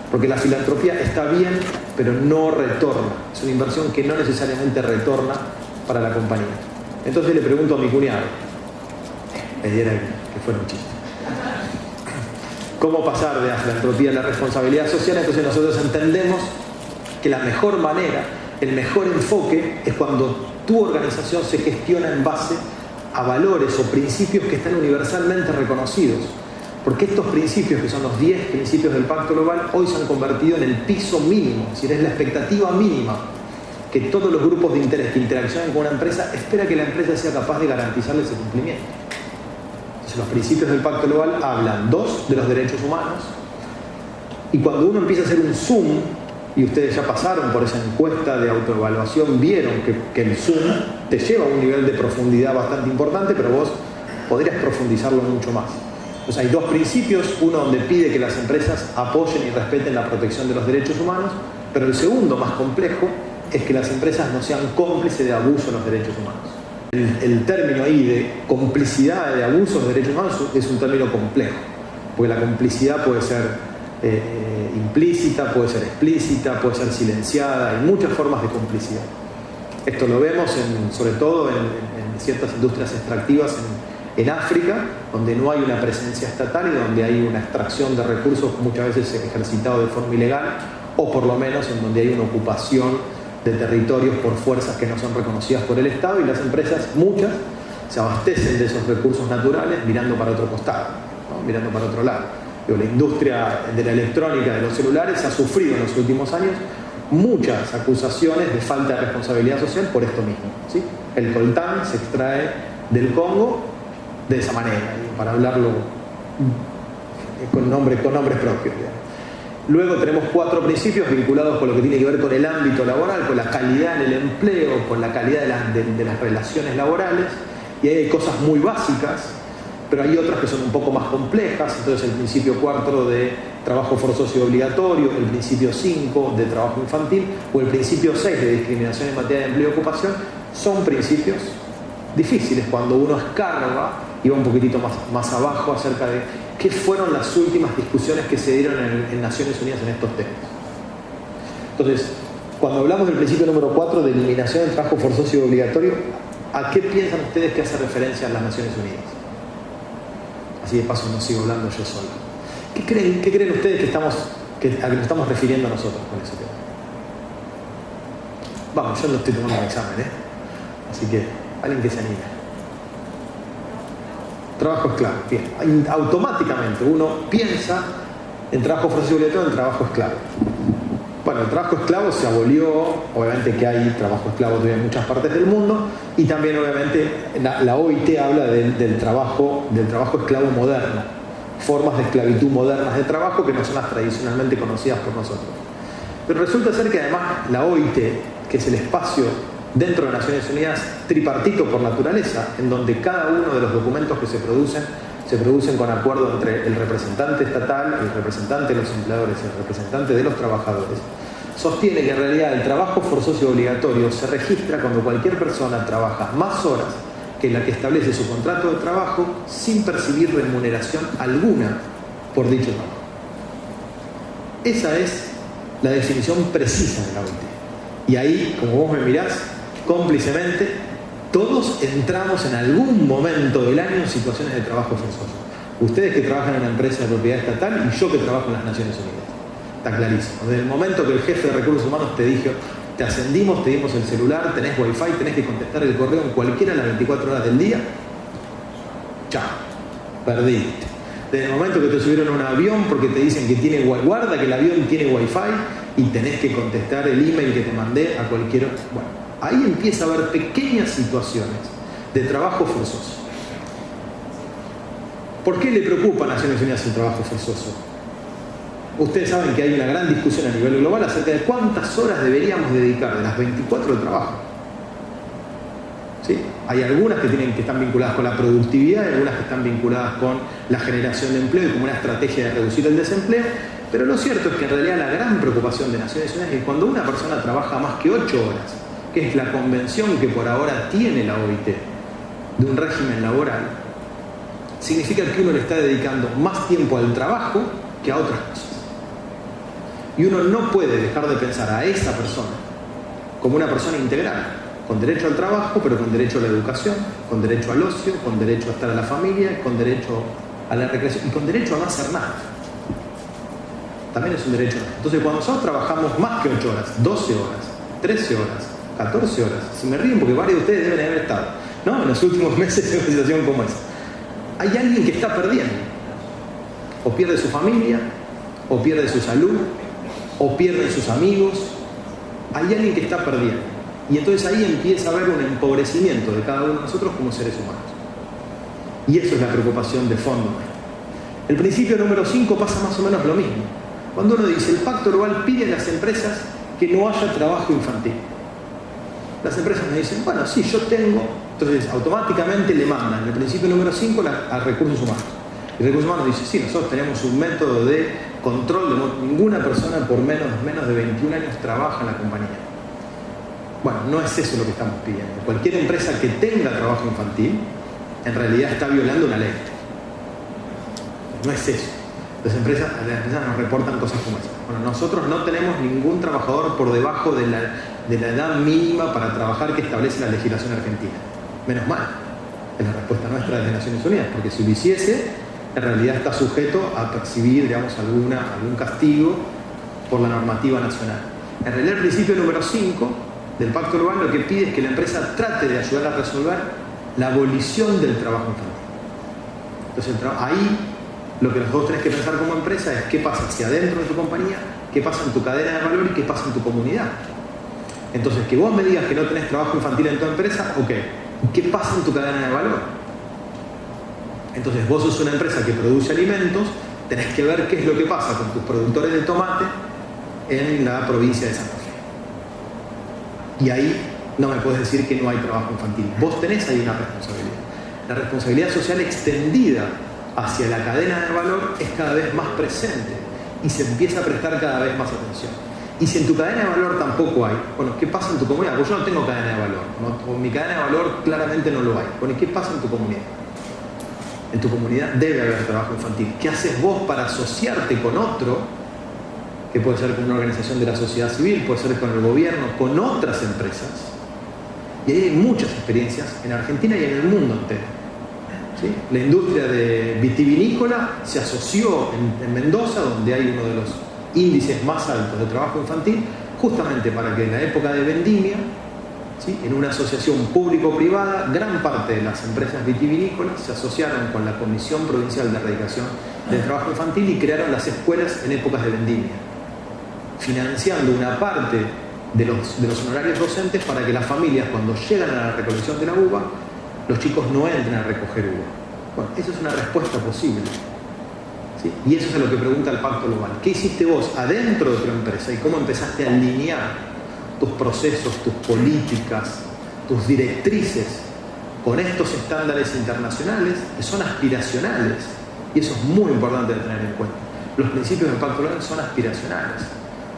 Porque la filantropía está bien, pero no retorna. Es una inversión que no necesariamente retorna para la compañía. Entonces le pregunto a mi cuñado, me diera que fuera un chiste, ¿cómo pasar de la filantropía a la responsabilidad social? Entonces nosotros entendemos que la mejor manera, el mejor enfoque es cuando tu organización se gestiona en base a valores o principios que están universalmente reconocidos. Porque estos principios, que son los 10 principios del Pacto Global, hoy se han convertido en el piso mínimo, es decir, es la expectativa mínima que todos los grupos de interés que interaccionan con una empresa espera que la empresa sea capaz de garantizarle ese cumplimiento. Entonces, los principios del Pacto Global hablan, 2, de los derechos humanos, y cuando uno empieza a hacer un zoom, y ustedes ya pasaron por esa encuesta de autoevaluación, vieron que el zoom te lleva a un nivel de profundidad bastante importante, pero vos podrías profundizarlo mucho más. Entonces hay 2 principios, uno donde pide que las empresas apoyen y respeten la protección de los derechos humanos, pero el segundo, más complejo, es que las empresas no sean cómplices de abuso de los derechos humanos. El término ahí de complicidad de abuso de los derechos humanos es un término complejo, porque la complicidad puede ser implícita, puede ser explícita, puede ser silenciada, hay muchas formas de complicidad. Esto lo vemos sobre todo en ciertas industrias extractivas en África, donde no hay una presencia estatal y donde hay una extracción de recursos muchas veces ejercitado de forma ilegal, o por lo menos en donde hay una ocupación de territorios por fuerzas que no son reconocidas por el Estado, y las empresas, muchas, se abastecen de esos recursos naturales mirando para otro costado, ¿no? Mirando para otro lado. La industria de la electrónica, de los celulares, ha sufrido en los últimos años muchas acusaciones de falta de responsabilidad social por esto mismo, ¿sí? El coltán se extrae del Congo de esa manera, para hablarlo con nombres propios, digamos. Luego tenemos 4 principios vinculados con lo que tiene que ver con el ámbito laboral, con la calidad en el empleo, con la calidad de las relaciones laborales, y ahí hay cosas muy básicas, pero hay otras que son un poco más complejas. Entonces el principio 4 de trabajo forzoso y obligatorio, el principio 5 de trabajo infantil o el principio 6 de discriminación en materia de empleo y ocupación son principios difíciles cuando uno escarba y va un poquitito más abajo acerca de qué fueron las últimas discusiones que se dieron en Naciones Unidas en estos temas. Entonces, cuando hablamos del principio número 4 de eliminación del trabajo forzoso y obligatorio, ¿a qué piensan ustedes que hace referencia a las Naciones Unidas? Así de paso no sigo hablando yo solo. ¿Qué creen ustedes a que nos estamos refiriendo nosotros con ese tema? Vamos, yo no estoy tomando un examen, así que alguien que se anime. Trabajo esclavo. Bien. Automáticamente uno piensa en trabajo forzoso y obligatorio, en trabajo esclavo. Bueno, Bueno, el trabajo esclavo se abolió, obviamente que hay trabajo esclavo todavía en muchas partes del mundo, y también obviamente la OIT habla del trabajo esclavo moderno, formas de esclavitud modernas de trabajo que no son las tradicionalmente conocidas por nosotros. Pero resulta ser que además la OIT, que es el espacio dentro de Naciones Unidas tripartito por naturaleza, en donde cada uno de los documentos que se producen con acuerdo entre el representante estatal, el representante de los empleadores y el representante de los trabajadores, sostiene que en realidad el trabajo forzoso y obligatorio se registra cuando cualquier persona trabaja más horas que la que establece su contrato de trabajo sin percibir remuneración alguna por dicho trabajo. Esa es la definición precisa de la OIT. Y ahí, como vos me mirás, cómplicemente, todos entramos en algún momento del año en situaciones de trabajo forzoso. Ustedes que trabajan en una empresa de propiedad estatal y yo que trabajo en las Naciones Unidas. Está clarísimo. Desde el momento que el jefe de recursos humanos te dijo, te ascendimos, te dimos el celular, tenés wifi, tenés que contestar el correo en cualquiera de las 24 horas del día, chao, perdiste. Desde el momento que te subieron a un avión porque te dicen que tiene guarda, que el avión tiene wifi y tenés que contestar el email que te mandé a cualquier... Bueno, ahí empieza a haber pequeñas situaciones de trabajo forzoso. ¿Por qué le preocupa a Naciones Unidas el trabajo forzoso? Ustedes saben que hay una gran discusión a nivel global acerca de cuántas horas deberíamos dedicar de las 24 de trabajo. ¿Sí? Hay algunas que están vinculadas con la productividad, hay algunas que están vinculadas con la generación de empleo y como una estrategia de reducir el desempleo, pero lo cierto es que en realidad la gran preocupación de Naciones Unidas es que cuando una persona trabaja más que 8 horas, que es la convención que por ahora tiene la OIT de un régimen laboral, significa que uno le está dedicando más tiempo al trabajo que a otras cosas. Y uno no puede dejar de pensar a esa persona como una persona integral, con derecho al trabajo, pero con derecho a la educación, con derecho al ocio, con derecho a estar a la familia, con derecho a la recreación y con derecho a no hacer nada. También es un derecho. Entonces, cuando nosotros trabajamos más que 8 horas, 12 horas, 13 horas, 14 horas, si me ríen porque varios de ustedes deben haber estado, ¿no?, en los últimos meses en una situación como esa, hay alguien que está perdiendo. O pierde su familia, o pierde su salud, o pierden sus amigos. Hay alguien que está perdiendo. Y entonces ahí empieza a haber un empobrecimiento de cada uno de nosotros como seres humanos. Y eso es la preocupación de fondo. El principio número 5 pasa más o menos lo mismo. Cuando uno dice, el Pacto Global pide a las empresas que no haya trabajo infantil. Las empresas me dicen, bueno, sí, yo tengo. Entonces automáticamente le mandan el principio número 5 a recursos humanos. Y recursos humanos dice, sí, nosotros tenemos un método de control de ninguna persona por menos de 21 años trabaja en la compañía. Bueno, no es eso lo que estamos pidiendo. Cualquier empresa que tenga trabajo infantil, en realidad está violando una ley. No es eso. Las empresas nos reportan cosas como esa. Bueno, nosotros no tenemos ningún trabajador por debajo de la edad mínima para trabajar que establece la legislación argentina. Menos mal. Es la respuesta nuestra desde Naciones Unidas, porque si lo hiciese, en realidad está sujeto a percibir, digamos, algún castigo por la normativa nacional. En realidad, el principio número 5 del Pacto Global lo que pide es que la empresa trate de ayudar a resolver la abolición del trabajo infantil. Entonces, ahí lo que nosotros tenés que pensar como empresa es qué pasa hacia adentro de tu compañía, qué pasa en tu cadena de valor y qué pasa en tu comunidad. Entonces, que vos me digas que no tenés trabajo infantil en tu empresa, ok. ¿Qué pasa en tu cadena de valor? Entonces, vos sos una empresa que produce alimentos, tenés que ver qué es lo que pasa con tus productores de tomate en la provincia de Santa Fe. Y ahí no me puedes decir que no hay trabajo infantil. Vos tenés ahí una responsabilidad. La responsabilidad social extendida hacia la cadena de valor es cada vez más presente y se empieza a prestar cada vez más atención. Y si en tu cadena de valor tampoco hay, bueno, ¿qué pasa en tu comunidad? Pues yo no tengo cadena de valor, ¿no? O mi cadena de valor claramente no lo hay. Bueno, ¿qué pasa en tu comunidad? En tu comunidad debe haber trabajo infantil. ¿Qué haces vos para asociarte con otro? Que puede ser con una organización de la sociedad civil, puede ser con el gobierno, con otras empresas. Y ahí hay muchas experiencias en Argentina y en el mundo entero. ¿Sí? La industria de vitivinícola se asoció en Mendoza, donde hay uno de los índices más altos de trabajo infantil, justamente para que en la época de vendimia, ¿sí?, en una asociación público-privada, gran parte de las empresas vitivinícolas se asociaron con la Comisión Provincial de Erradicación del Trabajo Infantil y crearon las escuelas en épocas de vendimia. financiando una parte de los honorarios docentes para que las familias, cuando llegan a la recolección de la uva, los chicos no entren a recoger uva. Bueno, esa es una respuesta posible. ¿Sí? Y eso es a lo que pregunta el Pacto Global. ¿Qué hiciste vos adentro de tu empresa y cómo empezaste a alinear tus procesos, tus políticas, tus directrices con estos estándares internacionales que son aspiracionales? Y eso es muy importante de tener en cuenta. Los principios del Pacto Global son aspiracionales.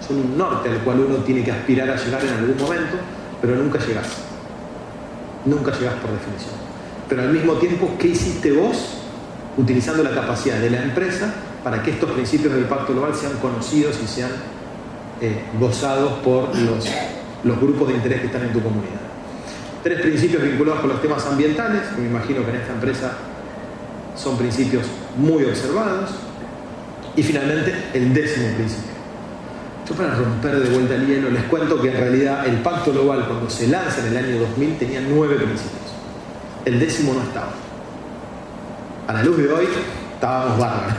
Son un norte al cual uno tiene que aspirar a llegar en algún momento, pero nunca llegás. Nunca llegás por definición. Pero al mismo tiempo, ¿qué hiciste vos utilizando la capacidad de la empresa para que estos principios del Pacto Global sean conocidos y sean gozados por los grupos de interés que están en tu comunidad? 3 principios vinculados con los temas ambientales, que me imagino que en esta empresa son principios muy observados. Y finalmente, el 10º principio. Yo, para romper de vuelta el hielo, les cuento que en realidad el Pacto Global, cuando se lanza en el año 2000, tenía 9 principios. El 10º no estaba. A la luz de hoy, estábamos bárbaros.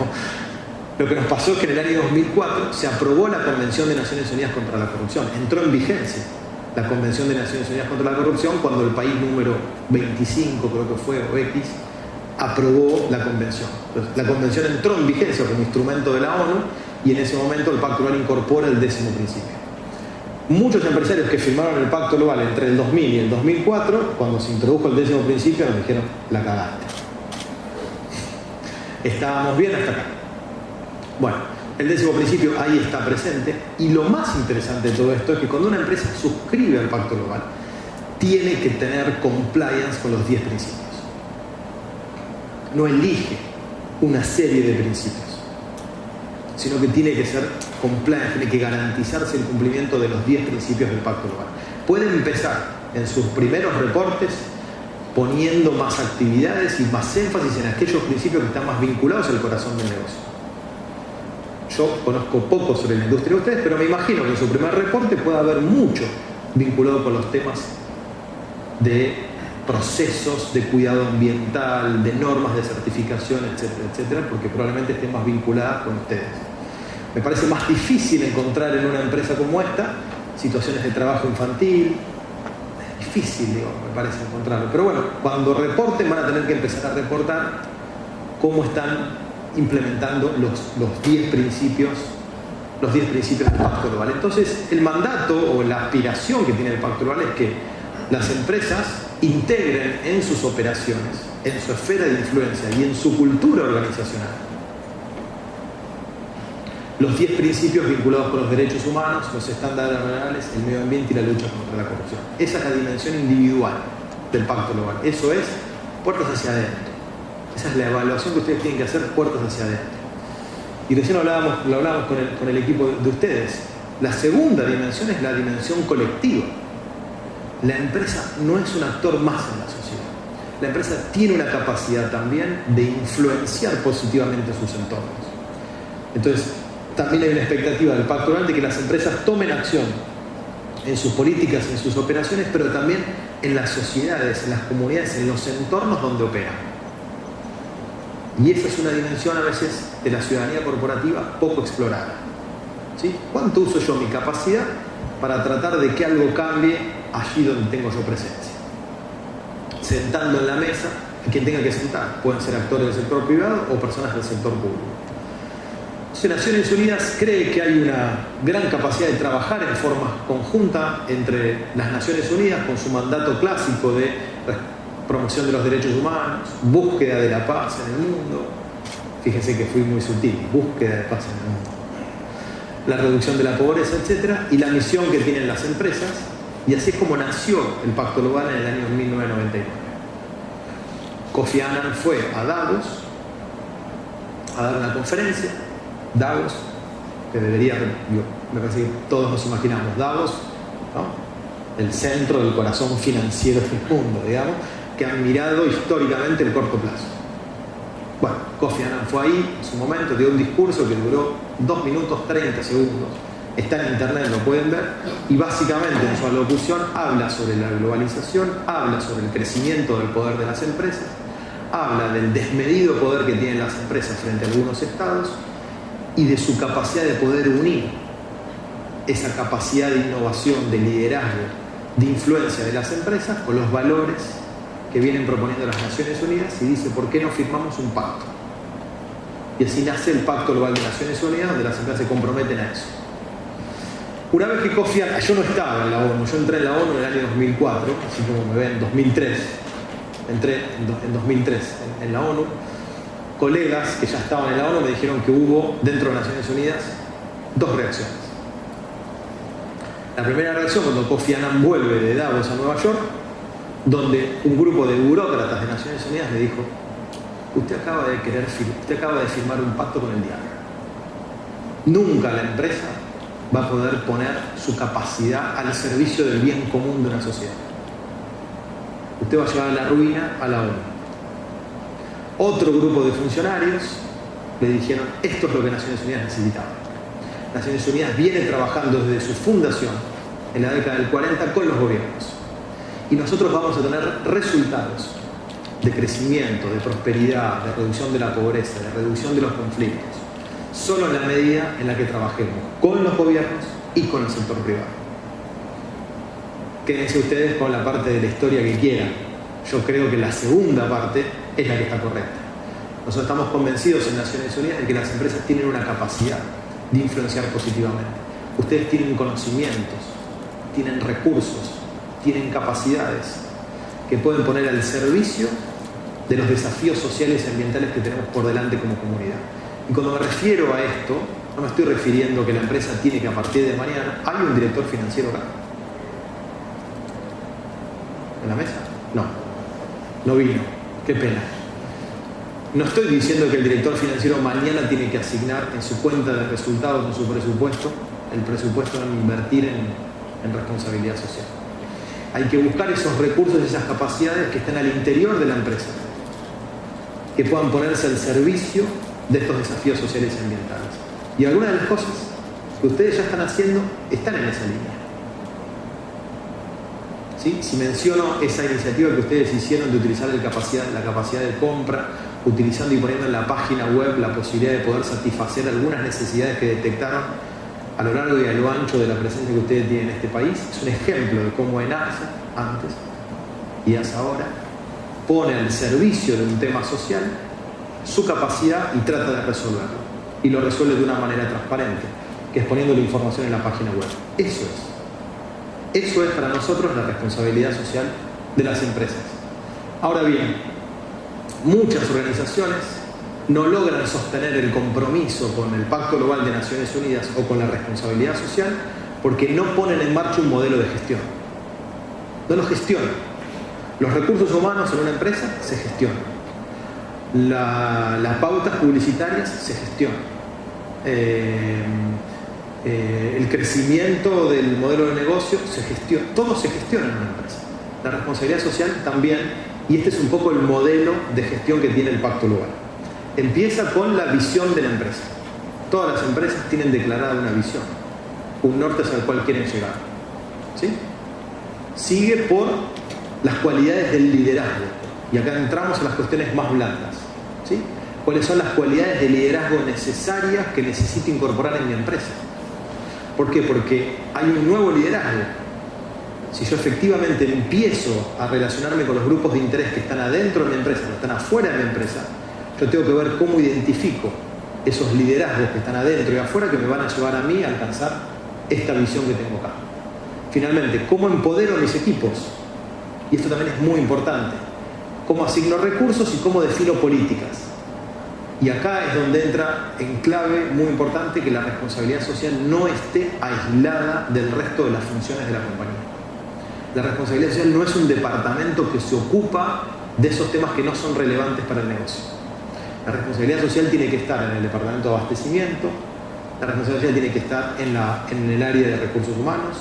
Lo que nos pasó es que en el año 2004 se aprobó la Convención de Naciones Unidas contra la Corrupción. Entró en vigencia la Convención de Naciones Unidas contra la Corrupción cuando el país número 25, creo que fue, o X, aprobó la Convención. Entonces, la Convención entró en vigencia como instrumento de la ONU y en ese momento el Pacto Global incorpora el 10º principio. Muchos empresarios que firmaron el Pacto Global entre el 2000 y el 2004, cuando se introdujo el 10º principio, nos dijeron: la cagaste. Estábamos bien hasta acá. Bueno, el 10º principio ahí está presente, y lo más interesante de todo esto es que cuando una empresa suscribe al Pacto Global, tiene que tener compliance con los 10 principios. No elige una serie de principios, sino que tiene que ser compliance, tiene que garantizarse el cumplimiento de los 10 principios del Pacto Global. Puede empezar en sus primeros reportes poniendo más actividades y más énfasis en aquellos principios que están más vinculados al corazón del negocio. Yo conozco poco sobre la industria de ustedes, pero me imagino que en su primer reporte puede haber mucho vinculado con los temas de procesos de cuidado ambiental, de normas de certificación, etcétera, etcétera, porque probablemente estén más vinculadas con ustedes. Me parece más difícil encontrar en una empresa como esta situaciones de trabajo infantil. Es difícil, me parece encontrarlo. Pero bueno, cuando reporten van a tener que empezar a reportar cómo están implementando los 10 principios del Pacto Global. Entonces, el mandato o la aspiración que tiene el Pacto Global es que las empresas integren en sus operaciones, en su esfera de influencia y en su cultura organizacional los 10 principios vinculados con los derechos humanos, los estándares laborales, el medio ambiente y la lucha contra la corrupción. Esa es la dimensión individual del Pacto Global. Eso es puertas hacia adentro. Esa es la evaluación que ustedes tienen que hacer, puertas hacia adentro. Y recién lo hablábamos con el equipo de ustedes. La segunda dimensión es la dimensión colectiva. La empresa no es un actor más en la sociedad. La empresa tiene una capacidad también de influenciar positivamente sus entornos. Entonces, también hay una expectativa del Pacto Global de que las empresas tomen acción en sus políticas, en sus operaciones, pero también en las sociedades, en las comunidades, en los entornos donde operan. Y esa es una dimensión a veces de la ciudadanía corporativa poco explorada. ¿Sí? ¿Cuánto uso yo mi capacidad para tratar de que algo cambie allí donde tengo yo presencia? Sentando en la mesa a quien tenga que sentar. Pueden ser actores del sector privado o personas del sector público. Naciones Unidas cree que hay una gran capacidad de trabajar en forma conjunta entre las Naciones Unidas con su mandato clásico de promoción de los derechos humanos, búsqueda de la paz en el mundo. Fíjense que fui muy sutil, búsqueda de paz en el mundo. La reducción de la pobreza, etc. Y la misión que tienen las empresas. Y así es como nació el Pacto Global en el año 1999. Kofi Annan fue a Davos a dar una conferencia. Davos, que debería, me parece que todos nos imaginamos Davos, ¿no? El centro del corazón financiero del mundo, digamos, que han mirado históricamente el corto plazo. Bueno, Kofi Annan fue ahí en su momento, dio un discurso que duró 2 minutos 30 segundos, está en internet, lo pueden ver, y básicamente en su alocución habla sobre la globalización, habla sobre el crecimiento del poder de las empresas, habla del desmedido poder que tienen las empresas frente a algunos estados, y de su capacidad de poder unir esa capacidad de innovación, de liderazgo, de influencia de las empresas con los valores que vienen proponiendo las Naciones Unidas y dice, ¿por qué no firmamos un pacto? Y así nace el Pacto Global de Naciones Unidas, donde las empresas se comprometen a eso. Una vez que Kofi Annan, yo no estaba en la ONU, yo entré en la ONU en el año 2004, así como me ven, en 2003, entré en 2003 en la ONU. Colegas que ya estaban en la ONU me dijeron que hubo dentro de las Naciones Unidas dos reacciones. La primera reacción cuando Kofi Annan vuelve de Davos a Nueva York, donde un grupo de burócratas de Naciones Unidas le dijo, usted acaba de firmar un pacto con el diablo. Nunca la empresa va a poder poner su capacidad al servicio del bien común de una sociedad. Usted va a llevar a la ruina a la ONU. Otro grupo de funcionarios le dijeron, esto es lo que Naciones Unidas necesitaba. Naciones Unidas viene trabajando desde su fundación en la década del 40 con los gobiernos. Y nosotros vamos a tener resultados de crecimiento, de prosperidad, de reducción de la pobreza, de reducción de los conflictos, solo en la medida en la que trabajemos con los gobiernos y con el sector privado. Quédense ustedes con la parte de la historia que quieran. Yo creo que la segunda parte es la que está correcta. Nosotros estamos convencidos en Naciones Unidas de que las empresas tienen una capacidad de influenciar positivamente. Ustedes tienen conocimientos, tienen recursos, tienen capacidades que pueden poner al servicio de los desafíos sociales y ambientales que tenemos por delante como comunidad. Y cuando me refiero a esto, no me estoy refiriendo que la empresa tiene que a partir de mañana, ¿hay un director financiero acá? ¿En la mesa? No vino, qué pena. No estoy diciendo que el director financiero mañana tiene que asignar en su cuenta de resultados, en su presupuesto, el presupuesto en invertir en responsabilidad social. Hay que buscar esos recursos y esas capacidades que estén al interior de la empresa, que puedan ponerse al servicio de estos desafíos sociales y ambientales. Y algunas de las cosas que ustedes ya están haciendo están en esa línea. ¿Sí? Si menciono esa iniciativa que ustedes hicieron de utilizar la capacidad de compra, utilizando y poniendo en la página web la posibilidad de poder satisfacer algunas necesidades que detectaron a lo largo y a lo ancho de la presencia que ustedes tienen en este país, es un ejemplo de cómo ENARSA, antes y hasta ahora, pone al servicio de un tema social su capacidad y trata de resolverlo. Y lo resuelve de una manera transparente, que es poniendo la información en la página web. Eso es para nosotros la responsabilidad social de las empresas. Ahora bien, muchas organizaciones no logran sostener el compromiso con el Pacto Global de Naciones Unidas o con la responsabilidad social porque no ponen en marcha un modelo de gestión. No lo gestionan. Los recursos humanos en una empresa se gestionan. Las pautas publicitarias se gestionan. El crecimiento del modelo de negocio se gestiona. Todo se gestiona en una empresa. La responsabilidad social también, y este es un poco el modelo de gestión que tiene el Pacto Global. Empieza con la visión de la empresa. Todas las empresas tienen declarada una visión, un norte hacia el cual quieren llegar. ¿Sí? Sigue por las cualidades del liderazgo. Y acá entramos a las cuestiones más blandas. ¿Sí? ¿Cuáles son las cualidades de liderazgo necesarias que necesito incorporar en mi empresa? ¿Por qué? Porque hay un nuevo liderazgo. Si yo efectivamente empiezo a relacionarme con los grupos de interés que están adentro de mi empresa, que están afuera de mi empresa, yo tengo que ver cómo identifico esos liderazgos que están adentro y afuera que me van a llevar a mí a alcanzar esta visión que tengo acá. Finalmente, ¿cómo empodero a mis equipos? Y esto también es muy importante. ¿Cómo asigno recursos y cómo defino políticas? Y acá es donde entra en clave muy importante que la responsabilidad social no esté aislada del resto de las funciones de la compañía. La responsabilidad social no es un departamento que se ocupa de esos temas que no son relevantes para el negocio. La responsabilidad social tiene que estar en el departamento de abastecimiento, la responsabilidad social tiene que estar en el área de recursos humanos,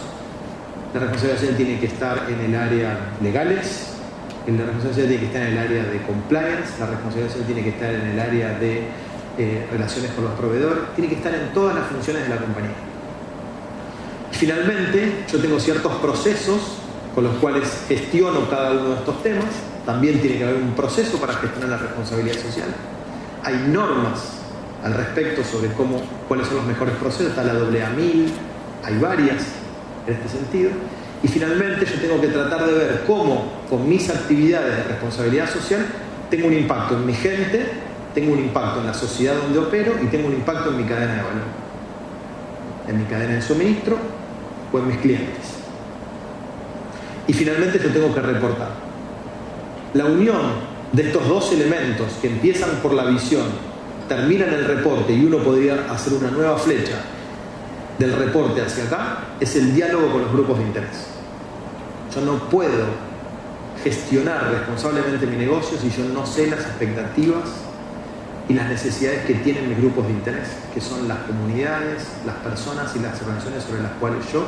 la responsabilidad social tiene que estar en el área legales, la responsabilidad social tiene que estar en el área de compliance, la responsabilidad social tiene que estar en el área de relaciones con los proveedores, tiene que estar en todas las funciones de la compañía. Finalmente, yo tengo ciertos procesos con los cuales gestiono cada uno de estos temas. También tiene que haber un proceso para gestionar la responsabilidad social. Hay normas al respecto sobre cuáles son los mejores procesos. Está la AA1000, hay varias en este sentido. Y finalmente yo tengo que tratar de ver cómo con mis actividades de responsabilidad social tengo un impacto en mi gente, tengo un impacto en la sociedad donde opero y tengo un impacto en mi cadena de valor, en mi cadena de suministro o en mis clientes. Y finalmente yo tengo que reportar. La unión de estos dos elementos que empiezan por la visión, terminan el reporte y uno podría hacer una nueva flecha del reporte hacia acá, es el diálogo con los grupos de interés. Yo no puedo gestionar responsablemente mi negocio si yo no sé las expectativas y las necesidades que tienen mis grupos de interés, que son las comunidades, las personas y las organizaciones sobre las cuales yo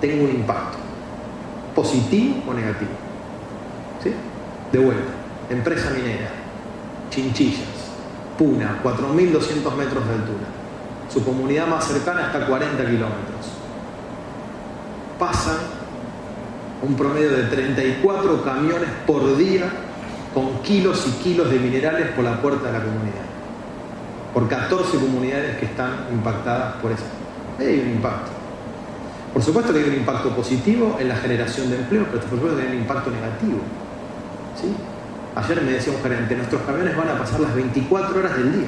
tengo un impacto, positivo o negativo. ¿Sí? De vuelta, empresa minera, Chinchillas, Puna, 4.200 metros de altura. Su comunidad más cercana está a 40 kilómetros. Pasan un promedio de 34 camiones por día con kilos y kilos de minerales por la puerta de la comunidad. Por 14 comunidades que están impactadas por eso. Ahí hay un impacto. Por supuesto que hay un impacto positivo en la generación de empleo, pero por supuesto que hay un impacto negativo. ¿Sí? Ayer me decía un gerente, nuestros camiones van a pasar las 24 horas del día,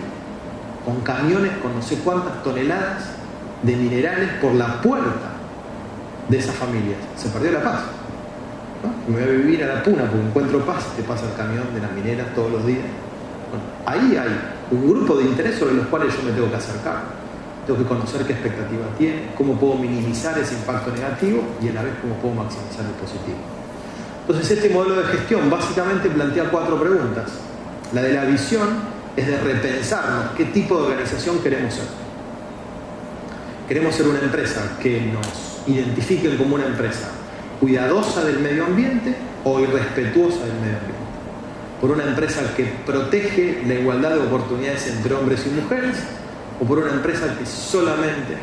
con camiones con no sé cuántas toneladas de minerales por la puerta de esas familias. Se perdió la paz, ¿no? Me voy a vivir a la Puna porque encuentro paz, te pasa el camión de las mineras todos los días. Bueno, ahí hay un grupo de interés sobre los cuales yo me tengo que acercar. Tengo que conocer qué expectativa tiene, cómo puedo minimizar ese impacto negativo y a la vez cómo puedo maximizar el positivo. Entonces este modelo de gestión básicamente plantea 4 preguntas. La de la visión es de repensarnos qué tipo de organización queremos ser. ¿Queremos ser una empresa que nos identifique como una empresa cuidadosa del medio ambiente o irrespetuosa del medio ambiente? ¿Por una empresa que protege la igualdad de oportunidades entre hombres y mujeres o por una empresa que solamente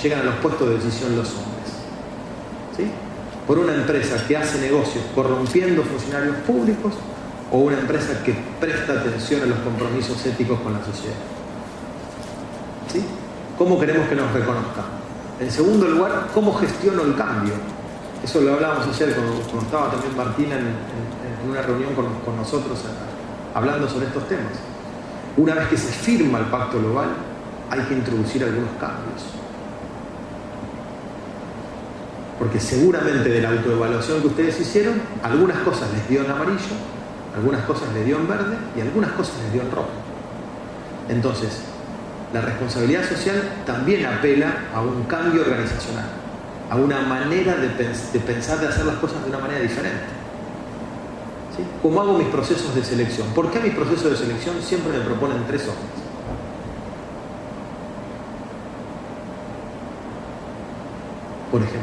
llegan a los puestos de decisión los hombres? ¿Sí? ¿Por una empresa que hace negocios corrompiendo funcionarios públicos o una empresa que presta atención a los compromisos éticos con la sociedad? ¿Sí? ¿Cómo queremos que nos reconozcan? En segundo lugar, ¿cómo gestiono el cambio? Eso lo hablábamos ayer cuando estaba también Martina en una reunión con nosotros hablando sobre estos temas. Una vez que se firma el Pacto Global, hay que introducir algunos cambios. Porque seguramente de la autoevaluación que ustedes hicieron, algunas cosas les dio en amarillo, algunas cosas les dio en verde y algunas cosas les dio en rojo. Entonces, la responsabilidad social también apela a un cambio organizacional, a una manera de pensar, de hacer las cosas de una manera diferente. ¿Sí? ¿Cómo hago mis procesos de selección? ¿Por qué mis procesos de selección siempre me proponen 3 hombres? Por ejemplo,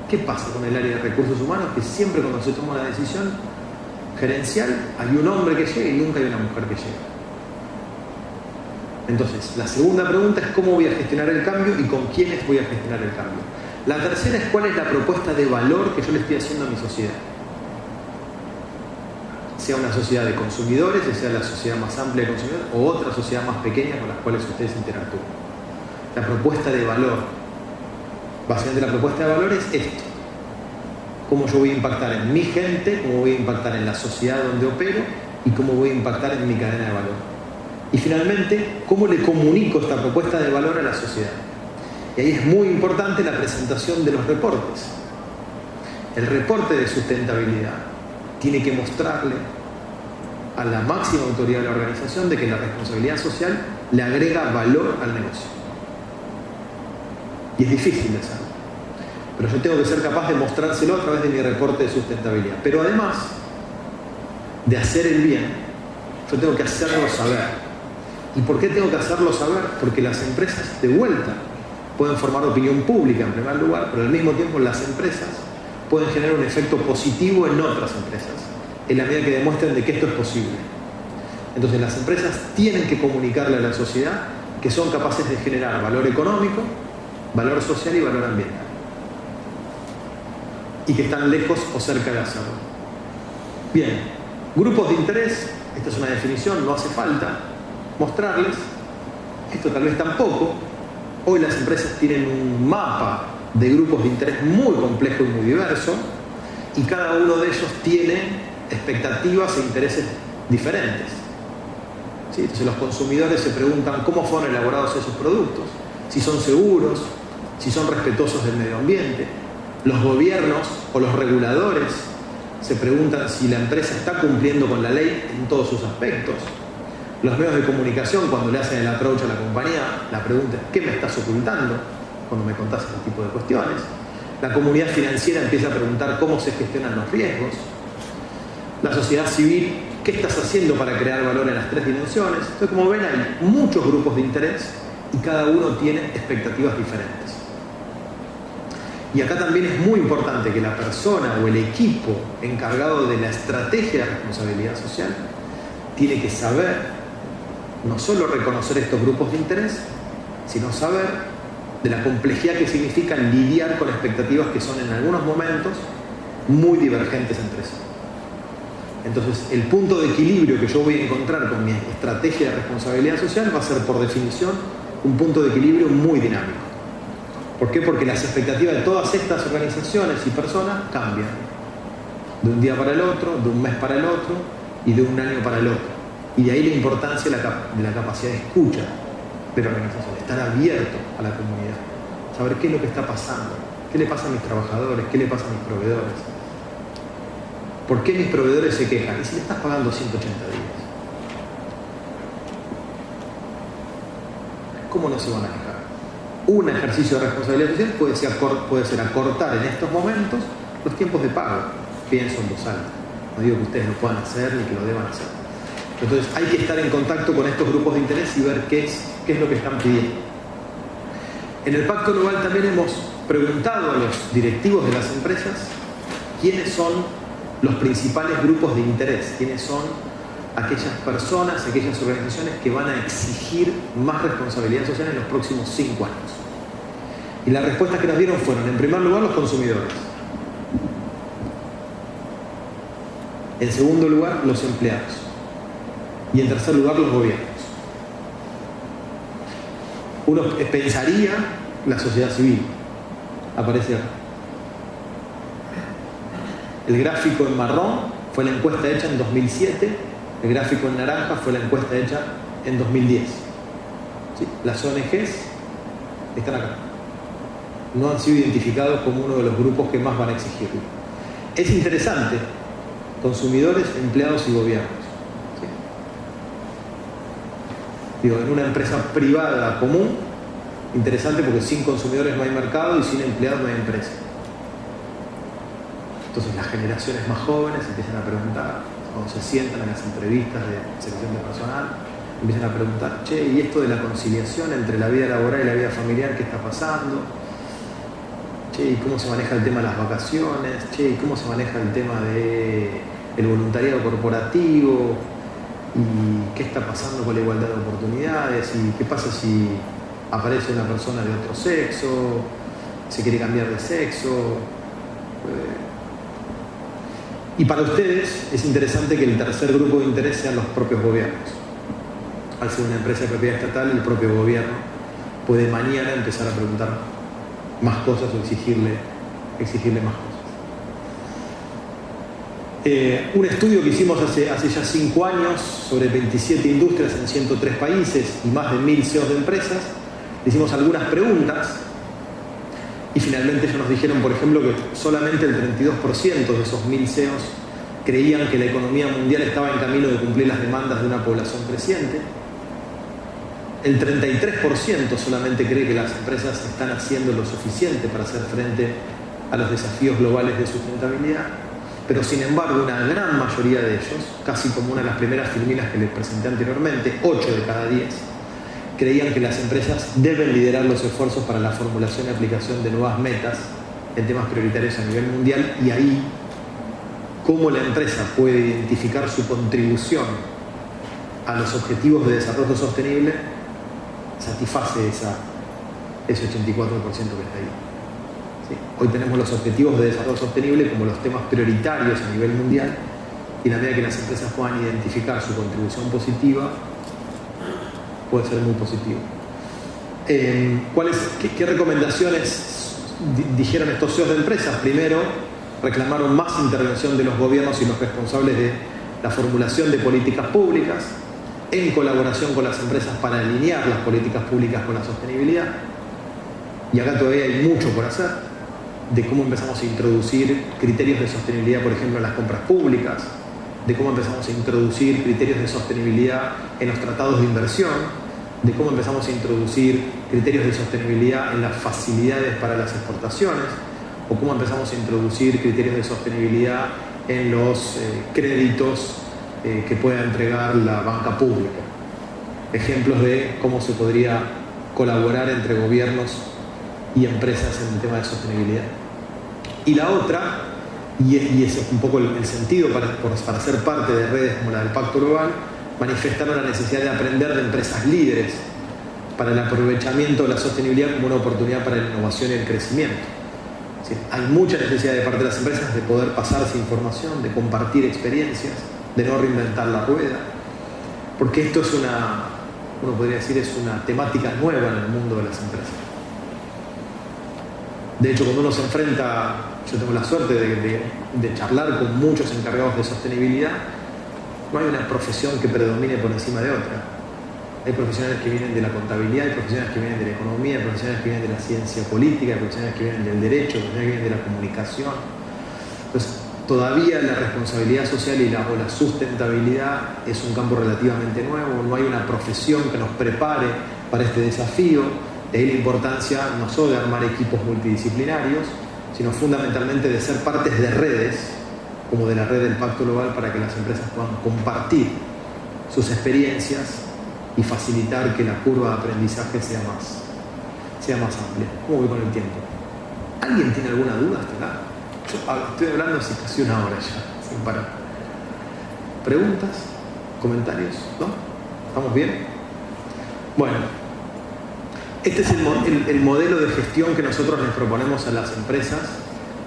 ¿qué pasa con el área de recursos humanos? Que siempre cuando se toma una decisión gerencial hay un hombre que llega y nunca hay una mujer que llega. Entonces, la segunda pregunta es cómo voy a gestionar el cambio y con quiénes voy a gestionar el cambio. La tercera es cuál es la propuesta de valor que yo le estoy haciendo a mi sociedad. Sea una sociedad de consumidores, sea la sociedad más amplia de consumidores o otra sociedad más pequeña con las cuales ustedes interactúan. La propuesta de valor. Básicamente la propuesta de valor es esto. Cómo yo voy a impactar en mi gente, cómo voy a impactar en la sociedad donde opero y cómo voy a impactar en mi cadena de valor. Y finalmente, cómo le comunico esta propuesta de valor a la sociedad. Y ahí es muy importante la presentación de los reportes. El reporte de sustentabilidad tiene que mostrarle a la máxima autoridad de la organización de que la responsabilidad social le agrega valor al negocio. Y es difícil de hacerlo. Pero yo tengo que ser capaz de mostrárselo a través de mi reporte de sustentabilidad. Pero además de hacer el bien, yo tengo que hacerlo saber. ¿Y por qué tengo que hacerlo saber? Porque las empresas de vuelta pueden formar opinión pública en primer lugar, pero al mismo tiempo las empresas pueden generar un efecto positivo en otras empresas, en la medida que demuestren de que esto es posible. Entonces las empresas tienen que comunicarle a la sociedad que son capaces de generar valor económico, valor social y valor ambiental. Y que están lejos o cerca de hacerlo. Bien, grupos de interés, esta es una definición, no hace falta mostrarles, esto tal vez tampoco. Hoy las empresas tienen un mapa de grupos de interés muy complejo y muy diverso, y cada uno de ellos tiene expectativas e intereses diferentes. ¿Sí? Entonces los consumidores se preguntan cómo fueron elaborados esos productos, si son seguros, si son respetuosos del medio ambiente. Los gobiernos o los reguladores se preguntan si la empresa está cumpliendo con la ley en todos sus aspectos. Los medios de comunicación, cuando le hacen el approach a la compañía, la pregunta es: ¿qué me estás ocultando cuando me contás este tipo de cuestiones? La comunidad financiera empieza a preguntar cómo se gestionan los riesgos. La sociedad civil: ¿qué estás haciendo para crear valor en las tres dimensiones? Entonces, como ven, hay muchos grupos de interés y cada uno tiene expectativas diferentes. Y acá también es muy importante que la persona o el equipo encargado de la estrategia de responsabilidad social tiene que saber no solo reconocer estos grupos de interés, sino saber de la complejidad que significa lidiar con expectativas que son en algunos momentos muy divergentes entre sí. Entonces, el punto de equilibrio que yo voy a encontrar con mi estrategia de responsabilidad social va a ser, por definición, un punto de equilibrio muy dinámico. ¿Por qué? Porque las expectativas de todas estas organizaciones y personas cambian. De un día para el otro, de un mes para el otro y de un año para el otro. Y de ahí la importancia de la capacidad de escucha de la organización, estar abierto a la comunidad, saber qué es lo que está pasando, qué le pasa a mis trabajadores, qué le pasa a mis proveedores. ¿Por qué mis proveedores se quejan? ¿Y si le estás pagando 180 días? ¿Cómo no se van a quejar? Un ejercicio de responsabilidad social puede ser acortar en estos momentos los tiempos de pago. Pienso en voz alta. No digo que ustedes lo puedan hacer ni que lo deban hacer. Entonces hay que estar en contacto con estos grupos de interés y ver qué es lo que están pidiendo. En el Pacto Global también hemos preguntado a los directivos de las empresas quiénes son los principales grupos de interés, quiénes son aquellas personas, aquellas organizaciones que van a exigir más responsabilidad social en los próximos 5 años. Y las respuestas que nos dieron fueron, en primer lugar, los consumidores. En segundo lugar, los empleados. Y en tercer lugar, los gobiernos. Uno pensaría la sociedad civil. Aparece acá. El gráfico en marrón fue la encuesta hecha en 2007, el gráfico en naranja fue la encuesta hecha en 2010. ¿Sí? Las ONGs están acá. No han sido identificados como uno de los grupos que más van a exigirlo. Es interesante, consumidores, empleados y gobiernos. ¿Sí? Digo, en una empresa privada común, interesante porque sin consumidores no hay mercado y sin empleados no hay empresa. Entonces las generaciones más jóvenes empiezan a preguntar, cuando se sientan en las entrevistas de selección de personal, empiezan a preguntar: che, ¿y esto de la conciliación entre la vida laboral y la vida familiar, qué está pasando? Che, ¿y cómo se maneja el tema de las vacaciones? Che, ¿y cómo se maneja el tema del voluntariado corporativo? ¿Y qué está pasando con la igualdad de oportunidades? ¿Y qué pasa si aparece una persona de otro sexo? ¿Se quiere cambiar de sexo? Y para ustedes es interesante que el tercer grupo de interés sean los propios gobiernos. Al ser una empresa de propiedad estatal, el propio gobierno puede mañana empezar a preguntar más cosas o exigirle más cosas. Un estudio que hicimos hace ya 5 años sobre 27 industrias en 103 países y más de 1000 CEOs de empresas, le hicimos algunas preguntas. Y finalmente ellos nos dijeron, por ejemplo, que solamente el 32% de esos 1000 CEOs creían que la economía mundial estaba en camino de cumplir las demandas de una población creciente. El 33% solamente cree que las empresas están haciendo lo suficiente para hacer frente a los desafíos globales de sustentabilidad. Pero sin embargo, una gran mayoría de ellos, casi como una de las primeras filminas que les presenté anteriormente, 8 de cada 10, creían que las empresas deben liderar los esfuerzos para la formulación y aplicación de nuevas metas en temas prioritarios a nivel mundial, y ahí cómo la empresa puede identificar su contribución a los objetivos de desarrollo sostenible satisface ese 84% que está ahí. ¿Sí? Hoy tenemos los objetivos de desarrollo sostenible como los temas prioritarios a nivel mundial, y la medida que las empresas puedan identificar su contribución positiva, puede ser muy positivo. ¿Qué recomendaciones dijeron estos CEOs de empresas? Primero, reclamaron más intervención de los gobiernos y los responsables de la formulación de políticas públicas, en colaboración con las empresas para alinear las políticas públicas con la sostenibilidad. Y acá todavía hay mucho por hacer, de cómo empezamos a introducir criterios de sostenibilidad, por ejemplo, en las compras públicas, de cómo empezamos a introducir criterios de sostenibilidad en los tratados de inversión, de cómo empezamos a introducir criterios de sostenibilidad en las facilidades para las exportaciones, o cómo empezamos a introducir criterios de sostenibilidad en los créditos que pueda entregar la banca pública. Ejemplos de cómo se podría colaborar entre gobiernos y empresas en el tema de sostenibilidad. Y la otra, y ese es un poco el sentido para ser parte de redes como la del Pacto Global, manifestaron la necesidad de aprender de empresas líderes para el aprovechamiento de la sostenibilidad como una oportunidad para la innovación y el crecimiento. Es decir, hay mucha necesidad de parte de las empresas de poder pasarse información, de compartir experiencias, de no reinventar la rueda, porque esto es uno podría decir, es una temática nueva en el mundo de las empresas. De hecho, cuando uno se enfrenta, yo tengo la suerte de charlar con muchos encargados de sostenibilidad, no hay una profesión que predomine por encima de otra. Hay profesionales que vienen de la contabilidad, hay profesionales que vienen de la economía, hay profesionales que vienen de la ciencia política, hay profesionales que vienen del derecho, hay profesionales que vienen de la comunicación. Entonces, todavía la responsabilidad social o la sustentabilidad es un campo relativamente nuevo, no hay una profesión que nos prepare para este desafío. De ahí la importancia no solo de armar equipos multidisciplinarios, sino fundamentalmente de ser partes de redes, como de la red del Pacto Global, para que las empresas puedan compartir sus experiencias y facilitar que la curva de aprendizaje sea más amplia. ¿Cómo voy con el tiempo? ¿Alguien tiene alguna duda hasta acá? Yo estoy hablando hace casi una hora ya, sin parar. ¿Preguntas? ¿Comentarios? ¿No? ¿Estamos bien? Bueno, este es el modelo de gestión que nosotros les proponemos a las empresas,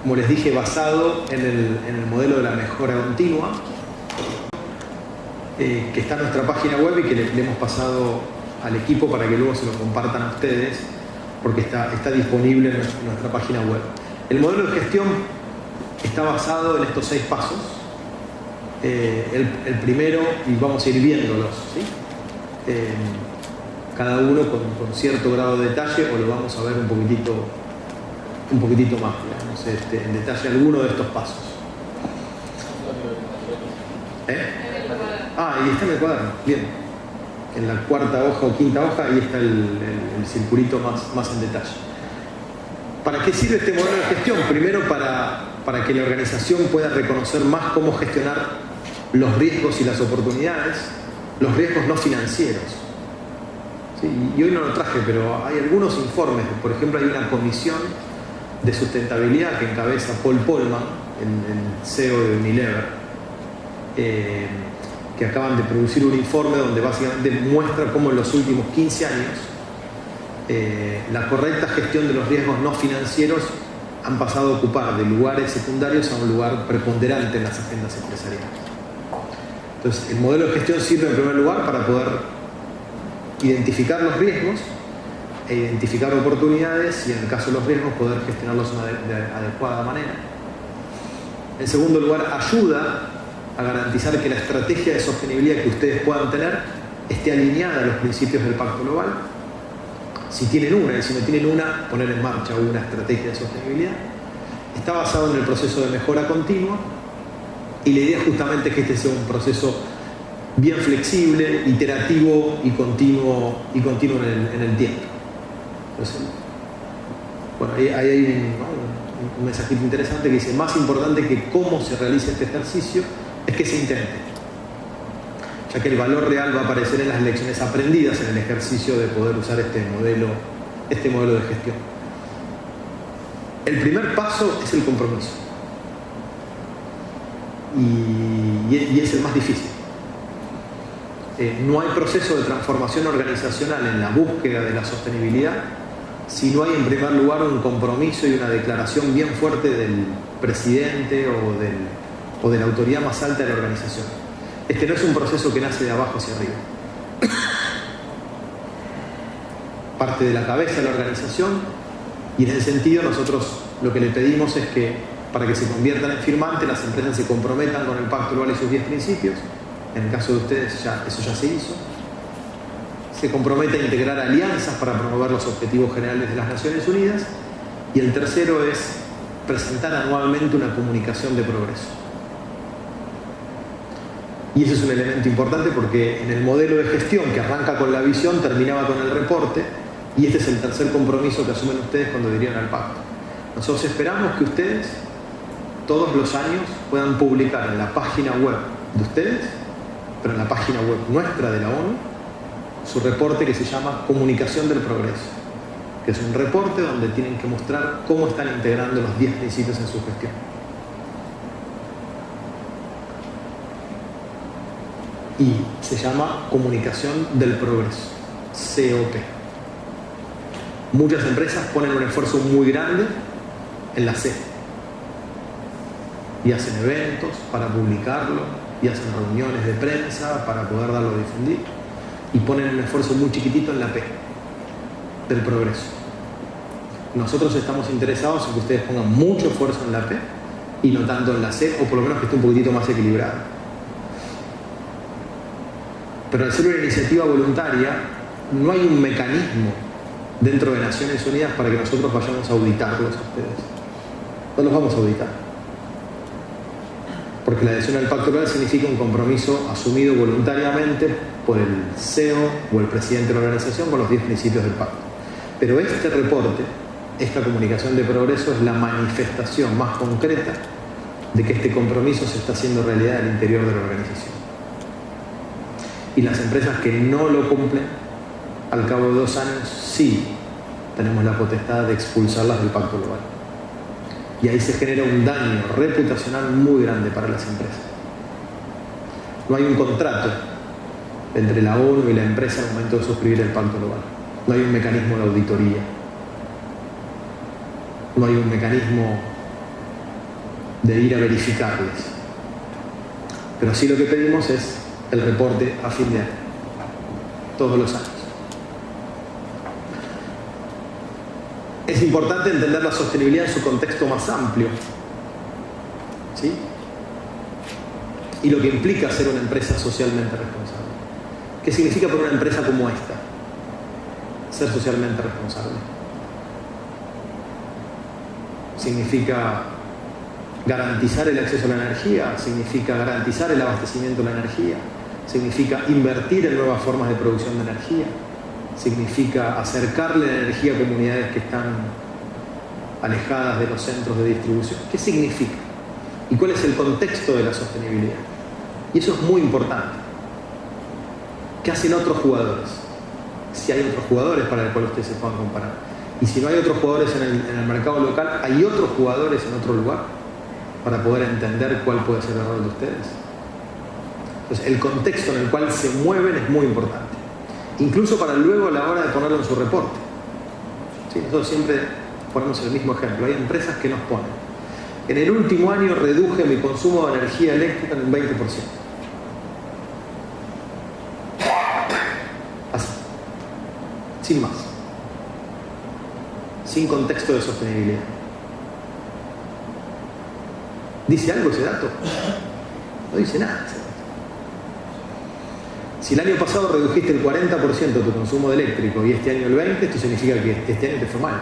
como les dije, basado en el modelo de la mejora continua, que está en nuestra página web y que le hemos pasado al equipo para que luego se lo compartan a ustedes, porque está disponible en nuestra página web. El modelo de gestión está basado en estos 6 pasos. El primero, y vamos a ir viéndolos, ¿sí? Cada uno con cierto grado de detalle, o lo vamos a ver un poquitito más, digamos, en detalle alguno de estos pasos. Y está en el cuaderno, bien. En la 4ª hoja o 5ª hoja, ahí está el circulito más en detalle. ¿Para qué sirve este modelo de gestión? Primero, para que la organización pueda reconocer más cómo gestionar los riesgos y las oportunidades, los riesgos no financieros. ¿Sí? Y hoy no lo traje, pero hay algunos informes. Por ejemplo, hay una comisión de sustentabilidad que encabeza Paul Polman, el CEO de Unilever, que acaban de producir un informe donde básicamente muestra cómo en los últimos 15 años la correcta gestión de los riesgos no financieros han pasado a ocupar de lugares secundarios a un lugar preponderante en las agendas empresariales. Entonces, el modelo de gestión sirve en primer lugar para poder identificar los riesgos e identificar oportunidades y, en el caso de los riesgos, poder gestionarlos de adecuada manera. En segundo lugar, ayuda a garantizar que la estrategia de sostenibilidad que ustedes puedan tener esté alineada a los principios del Pacto Global. Si tienen una, y si no tienen una, poner en marcha una estrategia de sostenibilidad. Está basado en el proceso de mejora continua, y la idea justamente es que este sea un proceso bien flexible, iterativo y continuo en el tiempo. Entonces, bueno, ahí hay un mensajito interesante que dice: más importante que cómo se realice este ejercicio es que se intente, ya que el valor real va a aparecer en las lecciones aprendidas en el ejercicio de poder usar este modelo de gestión. El primer paso es el compromiso, y es el más difícil. No hay proceso de transformación organizacional en la búsqueda de la sostenibilidad si no hay, en primer lugar, un compromiso y una declaración bien fuerte del presidente o de la autoridad más alta de la organización. Este no es un proceso que nace de abajo hacia arriba. Parte de la cabeza de la organización Y en ese sentido nosotros lo que le pedimos es que para que se conviertan en firmantes las empresas se comprometan con el Pacto Global y sus 10 principios. En el caso de ustedes eso ya se hizo. Se compromete a integrar alianzas para promover los objetivos generales de las Naciones Unidas. Y el tercero es presentar anualmente una comunicación de progreso. Y ese es un elemento importante porque en el modelo de gestión que arranca con la visión terminaba con el reporte, y este es el tercer compromiso que asumen ustedes cuando adhirieron al pacto. Nosotros esperamos que ustedes todos los años puedan publicar en la página web de ustedes, pero en la página web nuestra de la ONU, su reporte que se llama Comunicación del Progreso, que es un reporte donde tienen que mostrar cómo están integrando los 10 principios en su gestión. Y se llama Comunicación del Progreso, COP. Muchas empresas ponen un esfuerzo muy grande en la C. Y hacen eventos para publicarlo, y hacen reuniones de prensa para poder darlo a difundir, y ponen un esfuerzo muy chiquitito en la P, del progreso. Nosotros estamos interesados en que ustedes pongan mucho esfuerzo en la P y no tanto en la C, o por lo menos que esté un poquitito más equilibrado. Pero al ser una iniciativa voluntaria, no hay un mecanismo dentro de Naciones Unidas para que nosotros vayamos a auditarlos a ustedes. No los vamos a auditar. Porque la adhesión al Pacto Global significa un compromiso asumido voluntariamente por el CEO o el presidente de la organización con los 10 principios del pacto. Pero este reporte, esta comunicación de progreso, es la manifestación más concreta de que este compromiso se está haciendo realidad al interior de la organización. Y las empresas que no lo cumplen, al cabo de 2 años, sí tenemos la potestad de expulsarlas del Pacto Global. Y ahí se genera un daño reputacional muy grande para las empresas. No hay un contrato entre la ONU y la empresa al momento de suscribir el Pacto Global. No hay un mecanismo de auditoría. No hay un mecanismo de ir a verificarles. Pero sí lo que pedimos es el reporte a fin de año, todos los años. Es importante entender la sostenibilidad en su contexto más amplio, ¿sí? Y lo que implica ser una empresa socialmente responsable. ¿Qué significa para una empresa como esta ser socialmente responsable? Significa garantizar el acceso a la energía, significa garantizar el abastecimiento de la energía, significa invertir en nuevas formas de producción de energía, significa acercarle la energía a comunidades que están alejadas de los centros de distribución. ¿Qué significa? ¿Y cuál es el contexto de la sostenibilidad? Y eso es muy importante. ¿Qué hacen otros jugadores? Si hay otros jugadores para el cual ustedes se puedan comparar. Y si no hay otros jugadores en el mercado local, ¿hay otros jugadores en otro lugar para poder entender cuál puede ser el rol de ustedes? Entonces, el contexto en el cual se mueven es muy importante. Incluso para luego a la hora de ponerlo en su reporte. ¿Sí? Nosotros siempre ponemos el mismo ejemplo. Hay empresas que nos ponen: en el último año reduje mi consumo de energía eléctrica en un 20%. Así. Sin más. Sin contexto de sostenibilidad. ¿Dice algo ese dato? No dice nada ese dato. Si el año pasado redujiste el 40% de tu consumo de eléctrico y este año el 20%, esto significa que este año te fue mal.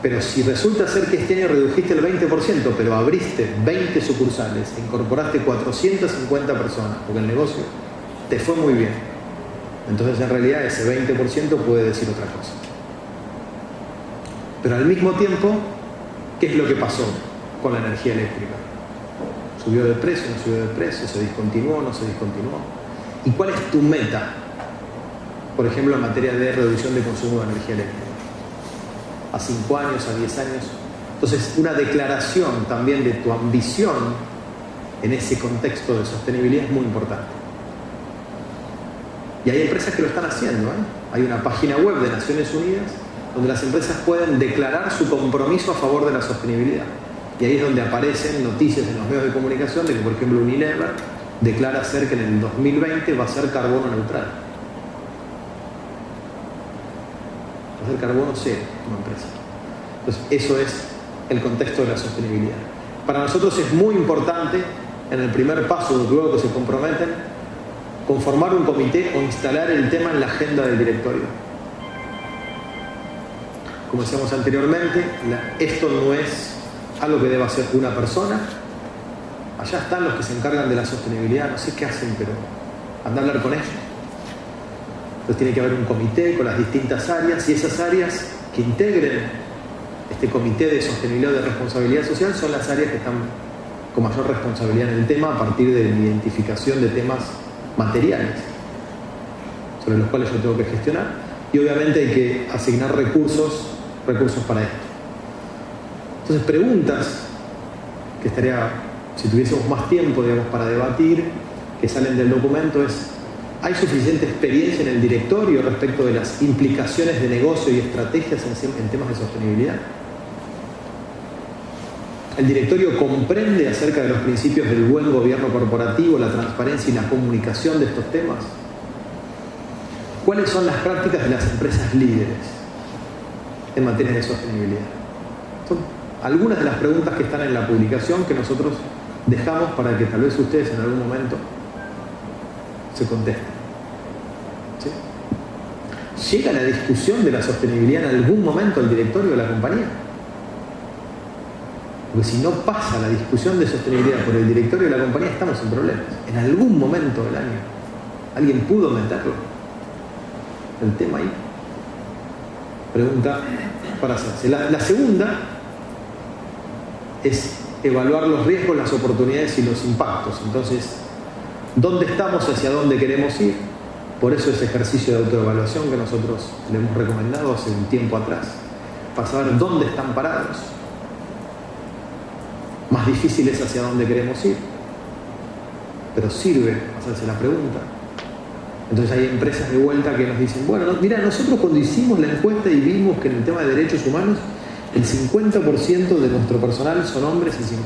Pero si resulta ser que este año redujiste el 20%, pero abriste 20 sucursales e incorporaste 450 personas, porque el negocio te fue muy bien, entonces en realidad ese 20% puede decir otra cosa. Pero al mismo tiempo, ¿qué es lo que pasó con la energía eléctrica? ¿Subió de precio? ¿No subió de precio? ¿Se discontinuó? ¿No se discontinuó? ¿Y cuál es tu meta, por ejemplo, en materia de reducción de consumo de energía eléctrica? ¿A 5 años, a 10 años? Entonces, una declaración también de tu ambición en ese contexto de sostenibilidad es muy importante. Y hay empresas que lo están haciendo, ¿eh? Hay una página web de Naciones Unidas donde las empresas pueden declarar su compromiso a favor de la sostenibilidad. Y ahí es donde aparecen noticias en los medios de comunicación de que, por ejemplo, Unilever declara ser que en el 2020 va a ser carbono neutral. Va a ser carbono cero como empresa. Entonces, eso es el contexto de la sostenibilidad. Para nosotros es muy importante, en el primer paso, luego que se comprometen, conformar un comité o instalar el tema en la agenda del directorio. Como decíamos anteriormente, esto no es algo que deba hacer una persona. Allá están los que se encargan de la sostenibilidad, no sé qué hacen, pero anda a hablar con ellos. Entonces tiene que haber un comité con las distintas áreas, y esas áreas que integren este comité de sostenibilidad o de responsabilidad social son las áreas que están con mayor responsabilidad en el tema a partir de la identificación de temas materiales sobre los cuales yo tengo que gestionar, y obviamente hay que asignar recursos para esto. Entonces, preguntas que estaría, si tuviésemos más tiempo, digamos, para debatir, que salen del documento es: ¿hay suficiente experiencia en el directorio respecto de las implicaciones de negocio y estrategias en temas de sostenibilidad? ¿El directorio comprende acerca de los principios del buen gobierno corporativo, la transparencia y la comunicación de estos temas? ¿Cuáles son las prácticas de las empresas líderes en materia de sostenibilidad? Son algunas de las preguntas que están en la publicación que nosotros dejamos para que tal vez ustedes en algún momento se contesten. ¿Sí? ¿Llega la discusión de la sostenibilidad en algún momento al directorio de la compañía? Porque si no pasa la discusión de sostenibilidad por el directorio de la compañía, estamos en problemas. En algún momento del año alguien pudo meterlo, el tema ahí. Pregunta para hacerse. La segunda es evaluar los riesgos, las oportunidades y los impactos. Entonces, ¿dónde estamos? ¿Hacia dónde queremos ir? Por eso ese ejercicio de autoevaluación que nosotros le hemos recomendado hace un tiempo atrás, para saber dónde están parados. Más difícil es hacia dónde queremos ir, pero sirve hacerse la pregunta. Entonces hay empresas de vuelta que nos dicen: bueno, mira, nosotros cuando hicimos la encuesta y vimos que en el tema de derechos humanos el 50% de nuestro personal son hombres y el 50%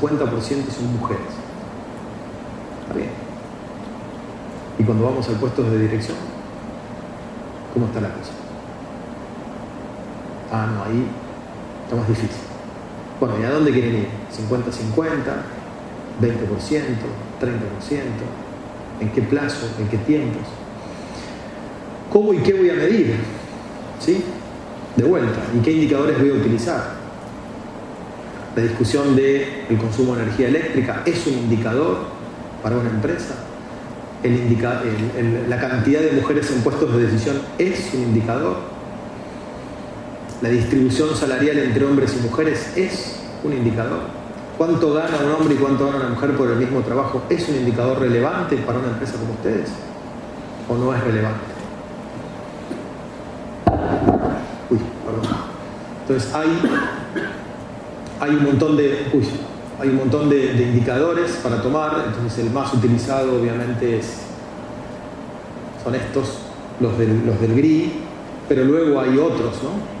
son mujeres. Está bien. Y cuando vamos al puesto de dirección, ¿cómo está la cosa? Ah, no, ahí está más difícil. Bueno, ¿y a dónde quieren ir? ¿50-50? ¿20%? ¿30%? ¿En qué plazo? ¿En qué tiempos? ¿Cómo y qué voy a medir? ¿Sí? De vuelta, ¿y qué indicadores voy a utilizar? La discusión del consumo de energía eléctrica es un indicador para una empresa. La cantidad de mujeres en puestos de decisión es un indicador. La distribución salarial entre hombres y mujeres es un indicador. ¿Cuánto gana un hombre y cuánto gana una mujer por el mismo trabajo? ¿Es un indicador relevante para una empresa como ustedes? ¿O no es relevante? Uy, perdón. Entonces hay un montón de indicadores para tomar. Entonces el más utilizado obviamente son estos, los del GRI, pero luego hay otros, ¿no?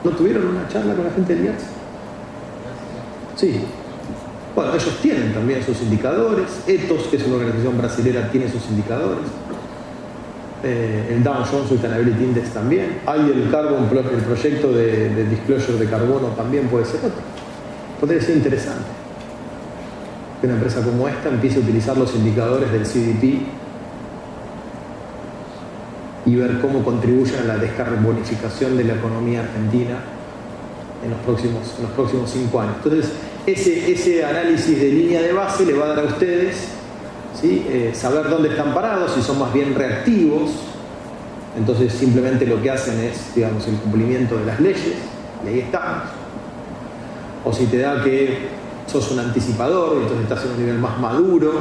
¿No tuvieron una charla con la gente del IATS? Sí. Bueno, ellos tienen también sus indicadores. Ethos, que es una organización brasilera, tiene sus indicadores. El Dow Jones Sustainability Index también. Hay el proyecto de disclosure de carbono también puede ser otro. Podría ser interesante que una empresa como esta empiece a utilizar los indicadores del CDP y ver cómo contribuyen a la descarbonificación de la economía argentina en los próximos 5 años. Entonces, ese análisis de línea de base le va a dar a ustedes, ¿sí?, saber dónde están parados, si son más bien reactivos. Entonces simplemente lo que hacen es, digamos, el cumplimiento de las leyes, y ahí estamos. O si te da que sos un anticipador, y entonces estás en un nivel más maduro,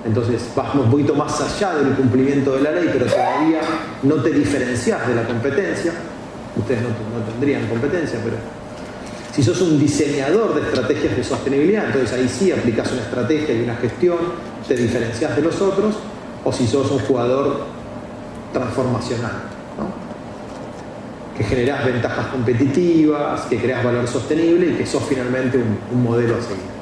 entonces vas un poquito más allá del cumplimiento de la ley, pero todavía no te diferenciás de la competencia. Ustedes no tendrían competencia, pero si sos un diseñador de estrategias de sostenibilidad, entonces ahí sí aplicás una estrategia y una gestión, te diferenciás de los otros. O si sos un jugador transformacional, ¿no?, que generás ventajas competitivas, que creás valor sostenible y que sos finalmente un modelo a seguir.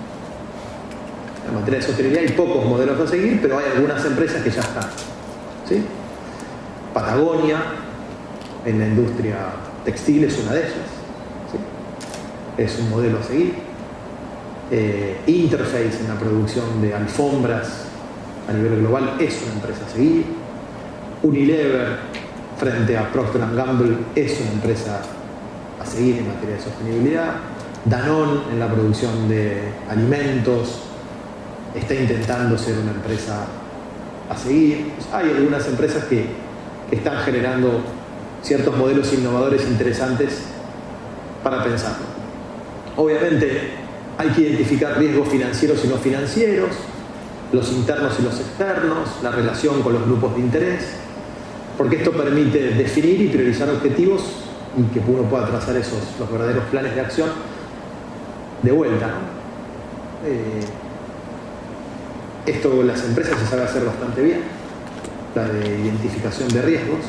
En materia de sostenibilidad hay pocos modelos a seguir, pero hay algunas empresas que ya están, ¿sí? Patagonia, en la industria textil, es una de ellas, ¿sí? es un modelo a seguir. Interface en la producción de alfombras a nivel global es una empresa a seguir. Unilever frente a Procter & Gamble es una empresa a seguir en materia de sostenibilidad. Danone en la producción de alimentos está intentando ser una empresa a seguir. Hay algunas empresas que están generando ciertos modelos innovadores interesantes para pensarlo. Obviamente hay que identificar riesgos financieros y no financieros, los internos y los externos, la relación con los grupos de interés, porque esto permite definir y priorizar objetivos y que uno pueda trazar los verdaderos planes de acción de vuelta, ¿no? Esto las empresas se sabe hacer bastante bien, la de identificación de riesgos.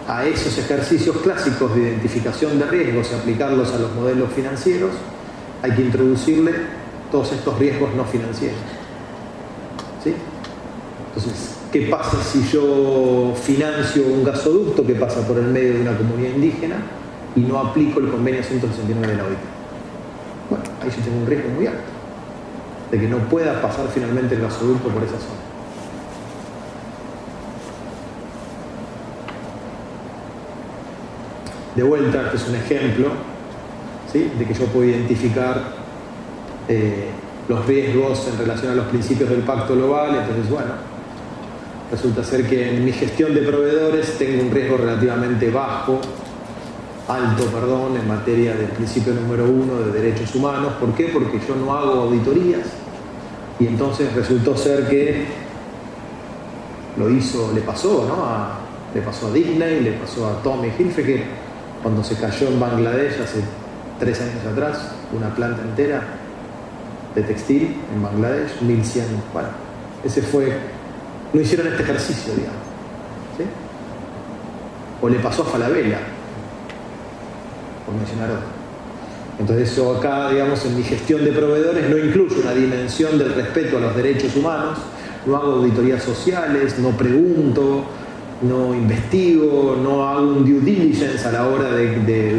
A esos ejercicios clásicos de identificación de riesgos y aplicarlos a los modelos financieros, hay que introducirle todos estos riesgos no financieros. ¿Sí? Entonces, ¿qué pasa si yo financio un gasoducto que pasa por el medio de una comunidad indígena y no aplico el convenio 169 de la OIT? Bueno, ahí yo tengo un riesgo muy alto de que no pueda pasar finalmente el gasoducto por esa zona. De vuelta, este es un ejemplo, ¿sí?, de que yo puedo identificar los riesgos en relación a los principios del Pacto Global. Entonces, bueno, resulta ser que en mi gestión de proveedores tengo un riesgo relativamente alto, en materia del principio número 1 de derechos humanos. ¿Por qué? Porque yo no hago auditorías y entonces resultó ser que le pasó a Disney, le pasó a Tommy Hilfiger cuando se cayó en Bangladesh hace 3 años atrás, una planta entera de textil en Bangladesh, 1100, bueno, no hicieron este ejercicio, digamos, ¿sí? O le pasó a Falabella, por mencionar otro. Entonces eso acá, digamos, en mi gestión de proveedores no incluye una dimensión del respeto a los derechos humanos, no hago auditorías sociales, no pregunto, no investigo, no hago un due diligence a la hora de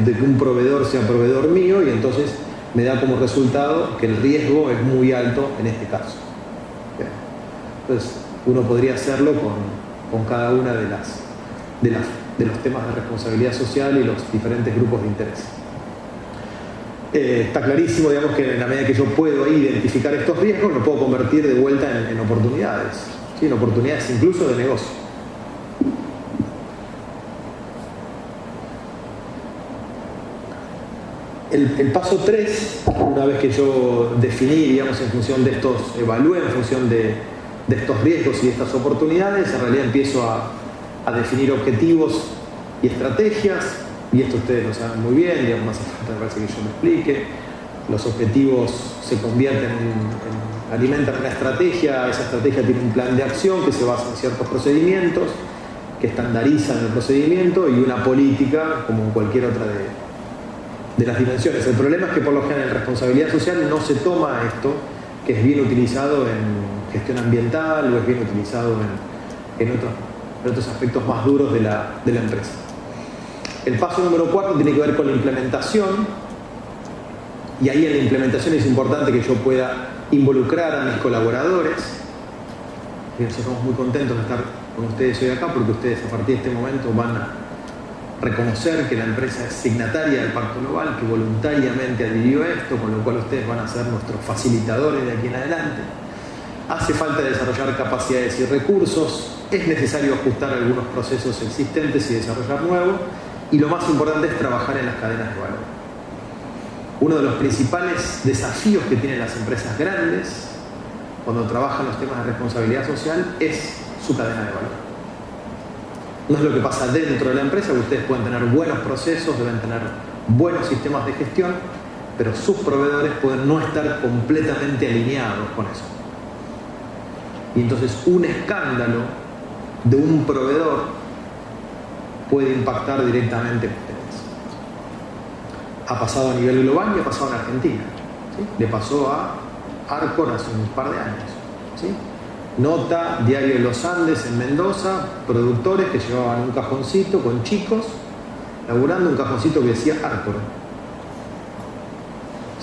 que un proveedor sea proveedor mío, y entonces me da como resultado que el riesgo es muy alto en este caso. Bien. Entonces uno podría hacerlo con cada una de los temas de responsabilidad social y los diferentes grupos de interés. Está clarísimo, digamos, que en la medida que yo puedo ahí identificar estos riesgos, lo puedo convertir de vuelta en oportunidades, ¿sí?, en oportunidades incluso de negocio. El paso 3, una vez que yo definí, digamos, evalué en función de estos riesgos y de estas oportunidades, en realidad empiezo a definir objetivos y estrategias, y esto ustedes lo saben muy bien, digamos, más falta me parece que yo lo explique. Los objetivos se convierten alimentan una estrategia, esa estrategia tiene un plan de acción que se basa en ciertos procedimientos, que estandarizan el procedimiento, y una política como en cualquier otra de las dimensiones. El problema es que por lo general en responsabilidad social no se toma esto, que es bien utilizado en gestión ambiental o es bien utilizado en otros aspectos más duros de la empresa. El paso número 4 tiene que ver con la implementación, y ahí en la implementación es importante que yo pueda involucrar a mis colaboradores. Y nosotros estamos muy contentos de estar con ustedes hoy acá, porque ustedes a partir de este momento van a reconocer que la empresa es signataria del Pacto Global, que voluntariamente adhirió a esto, con lo cual ustedes van a ser nuestros facilitadores de aquí en adelante. Hace falta desarrollar capacidades y recursos, es necesario ajustar algunos procesos existentes y desarrollar nuevos, y lo más importante es trabajar en las cadenas de valor. Uno de los principales desafíos que tienen las empresas grandes cuando trabajan los temas de responsabilidad social es su cadena de valor. No es lo que pasa dentro de la empresa, que ustedes pueden tener buenos procesos, deben tener buenos sistemas de gestión, pero sus proveedores pueden no estar completamente alineados con eso. Y entonces un escándalo de un proveedor puede impactar directamente en ustedes. Ha pasado a nivel global y ha pasado en Argentina, ¿sí? Le pasó a Arcor hace un par de años, ¿sí? Nota, Diario de los Andes en Mendoza, productores que llevaban un cajoncito con chicos, laburando un cajoncito que decía Arcor.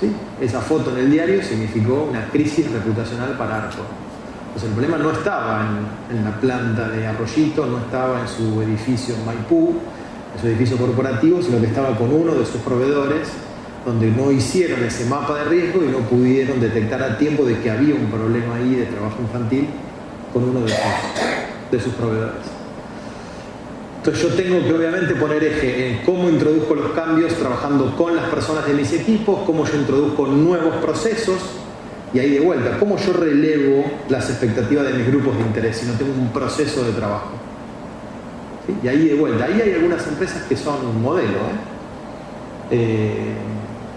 ¿sí? Esa foto en el diario significó una crisis reputacional para Arcor. Entonces el problema no estaba en la planta de Arroyito, no estaba en su edificio en Maipú, en su edificio corporativo, sino que estaba con uno de sus proveedores, donde no hicieron ese mapa de riesgo y no pudieron detectar a tiempo de que había un problema ahí de trabajo infantil con uno de sus proveedores. Entonces yo tengo que obviamente poner eje en cómo introduzco los cambios trabajando con las personas de mis equipos, cómo yo introduzco nuevos procesos y ahí de vuelta, cómo yo relevo las expectativas de mis grupos de interés si no tengo un proceso de trabajo. ¿Sí? Y ahí de vuelta, ahí hay algunas empresas que son un modelo.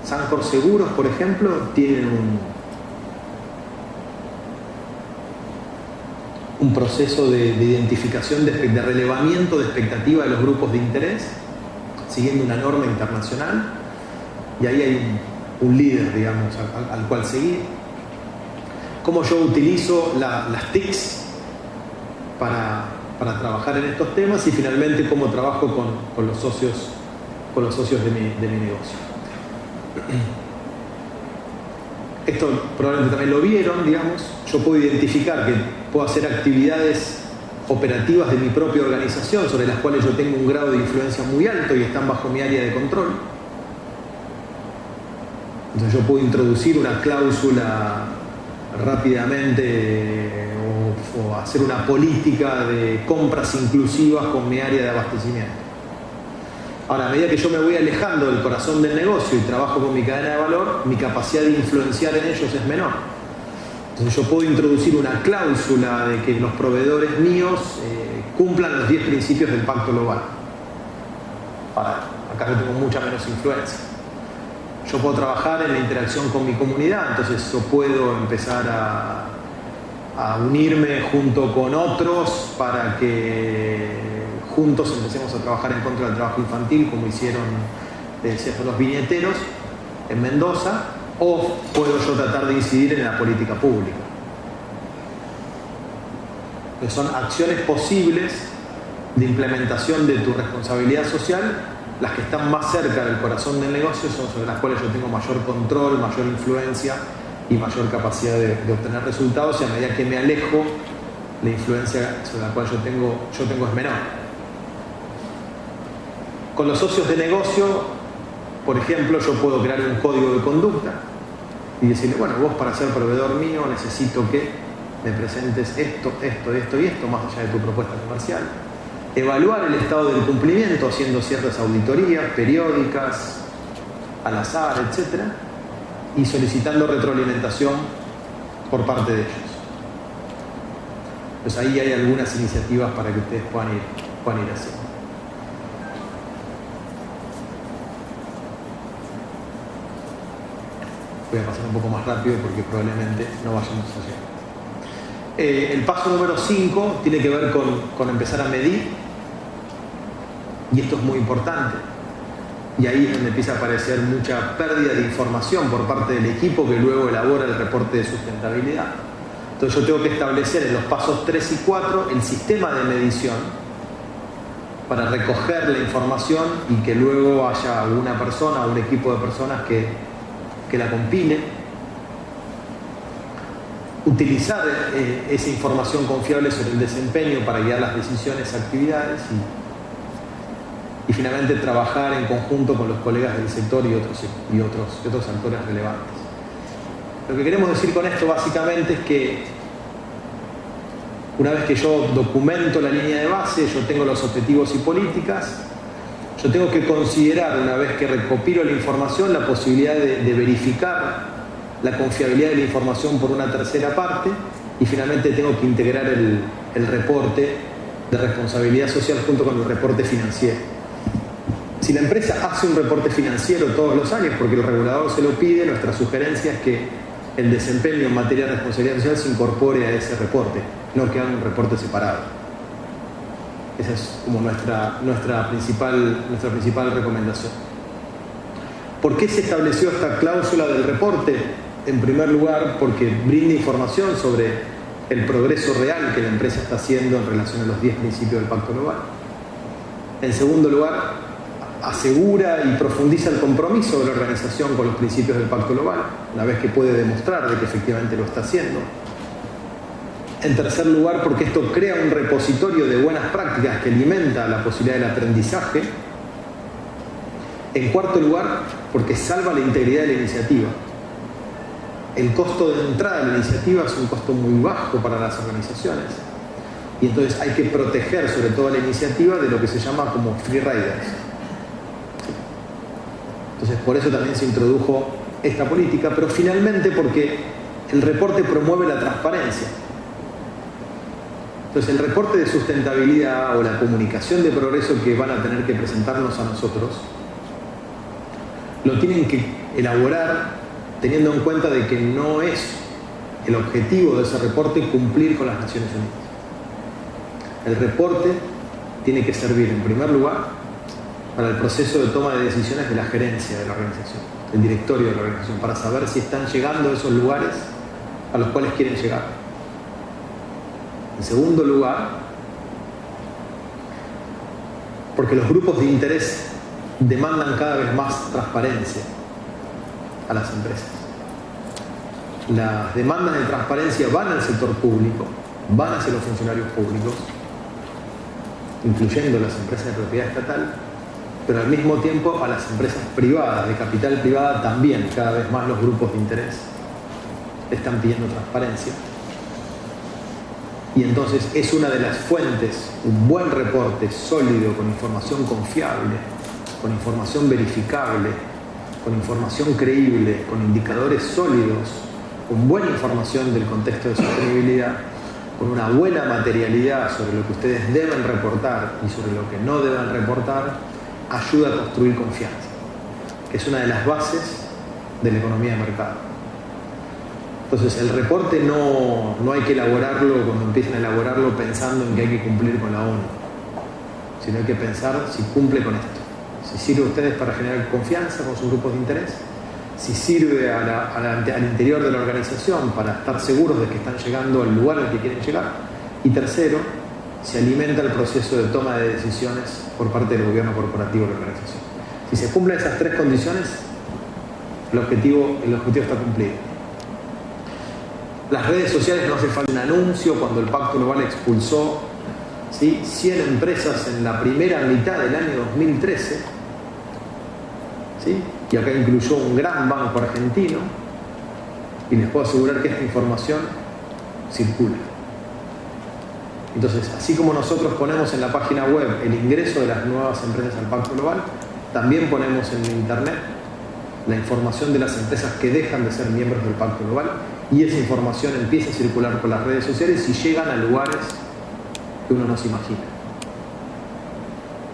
Sancor Seguros, por ejemplo, tienen un proceso de identificación, de relevamiento de expectativa de los grupos de interés, siguiendo una norma internacional, y ahí hay un líder, digamos, al cual seguir. Cómo yo utilizo las TICs para trabajar en estos temas, y finalmente cómo trabajo con los socios de mi negocio. Esto probablemente también lo vieron, digamos. Yo puedo identificar que puedo hacer actividades operativas de mi propia organización sobre las cuales yo tengo un grado de influencia muy alto y están bajo mi área de control. Entonces yo puedo introducir una cláusula rápidamente o hacer una política de compras inclusivas con mi área de abastecimiento. Ahora, a medida que yo me voy alejando del corazón del negocio y trabajo con mi cadena de valor, mi capacidad de influenciar en ellos es menor. Entonces yo puedo introducir una cláusula de que los proveedores míos cumplan los 10 principios del Pacto Global. Acá yo tengo mucha menos influencia. Yo puedo trabajar en la interacción con mi comunidad, entonces yo puedo empezar a unirme junto con otros para que juntos empecemos a trabajar en contra del trabajo infantil, como hicieron los viñeteros en Mendoza, o puedo yo tratar de incidir en la política pública. Que son acciones posibles de implementación de tu responsabilidad social, las que están más cerca del corazón del negocio son sobre las cuales yo tengo mayor control, mayor influencia y mayor capacidad de obtener resultados, y a medida que me alejo, la influencia sobre la cual yo tengo es menor. Con los socios de negocio, por ejemplo, yo puedo crear un código de conducta y decirle, bueno, vos para ser proveedor mío necesito que me presentes esto y esto, más allá de tu propuesta comercial. Evaluar el estado del cumplimiento haciendo ciertas auditorías periódicas, al azar, etc. Y solicitando retroalimentación por parte de ellos. Pues ahí hay algunas iniciativas para que ustedes puedan ir haciendo. Voy a pasar un poco más rápido porque probablemente no vayamos a llegar. El paso número 5 tiene que ver con empezar a medir, y esto es muy importante, y ahí es donde empieza a aparecer mucha pérdida de información por parte del equipo que luego elabora el reporte de sustentabilidad. Entonces yo tengo que establecer en los pasos 3 y 4 el sistema de medición para recoger la información y que luego haya alguna persona o un equipo de personas que la compile, utilizar esa información confiable sobre el desempeño para guiar las decisiones, actividades y finalmente trabajar en conjunto con los colegas del sector y otros actores relevantes. Lo que queremos decir con esto básicamente es que una vez que yo documento la línea de base, yo tengo los objetivos y políticas, yo tengo que considerar, una vez que recopilo la información, la posibilidad de verificar la confiabilidad de la información por una tercera parte, y finalmente tengo que integrar el reporte de responsabilidad social junto con el reporte financiero. Si la empresa hace un reporte financiero todos los años porque el regulador se lo pide, nuestra sugerencia es que el desempeño en materia de responsabilidad social se incorpore a ese reporte, no que haga un reporte separado. Esa es como nuestra principal recomendación. ¿Por qué se estableció esta cláusula del reporte? En primer lugar, porque brinda información sobre el progreso real que la empresa está haciendo en relación a los 10 principios del Pacto Global. En segundo lugar, asegura y profundiza el compromiso de la organización con los principios del Pacto Global, una vez que puede demostrar de que efectivamente lo está haciendo. En tercer lugar, porque esto crea un repositorio de buenas prácticas que alimenta la posibilidad del aprendizaje. En cuarto lugar, porque salva la integridad de la iniciativa. El costo de entrada de la iniciativa es un costo muy bajo para las organizaciones. Y entonces hay que proteger sobre todo la iniciativa de lo que se llama como free riders. Entonces por eso también se introdujo esta política, pero finalmente porque el reporte promueve la transparencia. Entonces el reporte de sustentabilidad o la comunicación de progreso que van a tener que presentarnos a nosotros, lo tienen que elaborar teniendo en cuenta de que no es el objetivo de ese reporte cumplir con las Naciones Unidas. El reporte tiene que servir en primer lugar para el proceso de toma de decisiones de la gerencia de la organización, del directorio de la organización, para saber si están llegando a esos lugares a los cuales quieren llegar. En segundo lugar, porque los grupos de interés demandan cada vez más transparencia a las empresas. Las demandas de transparencia van al sector público, van hacia los funcionarios públicos, incluyendo las empresas de propiedad estatal, pero al mismo tiempo a las empresas privadas, de capital privada también, cada vez más los grupos de interés están pidiendo transparencia. Y entonces es una de las fuentes, un buen reporte sólido, con información confiable, con información verificable, con información creíble, con indicadores sólidos, con buena información del contexto de sostenibilidad, con una buena materialidad sobre lo que ustedes deben reportar y sobre lo que no deben reportar, ayuda a construir confianza, que es una de las bases de la economía de mercado. Entonces el reporte no hay que elaborarlo cuando empiezan a elaborarlo pensando en que hay que cumplir con la ONU, sino hay que pensar si cumple con esto, si sirve a ustedes para generar confianza con sus grupos de interés, si sirve al interior de la organización para estar seguros de que están llegando al lugar al que quieren llegar, y tercero, si alimenta el proceso de toma de decisiones por parte del gobierno corporativo de la organización. Si se cumplen esas tres condiciones, el objetivo está cumplido. Las redes sociales, no hace falta un anuncio cuando el Pacto Global expulsó 100 empresas en la primera mitad del año 2013, ¿sí? Y acá incluyó un gran banco argentino, y les puedo asegurar que esta información circula. Entonces, así como nosotros ponemos en la página web el ingreso de las nuevas empresas al Pacto Global, también ponemos en internet la información de las empresas que dejan de ser miembros del Pacto Global, y esa información empieza a circular por las redes sociales y llegan a lugares que uno no se imagina.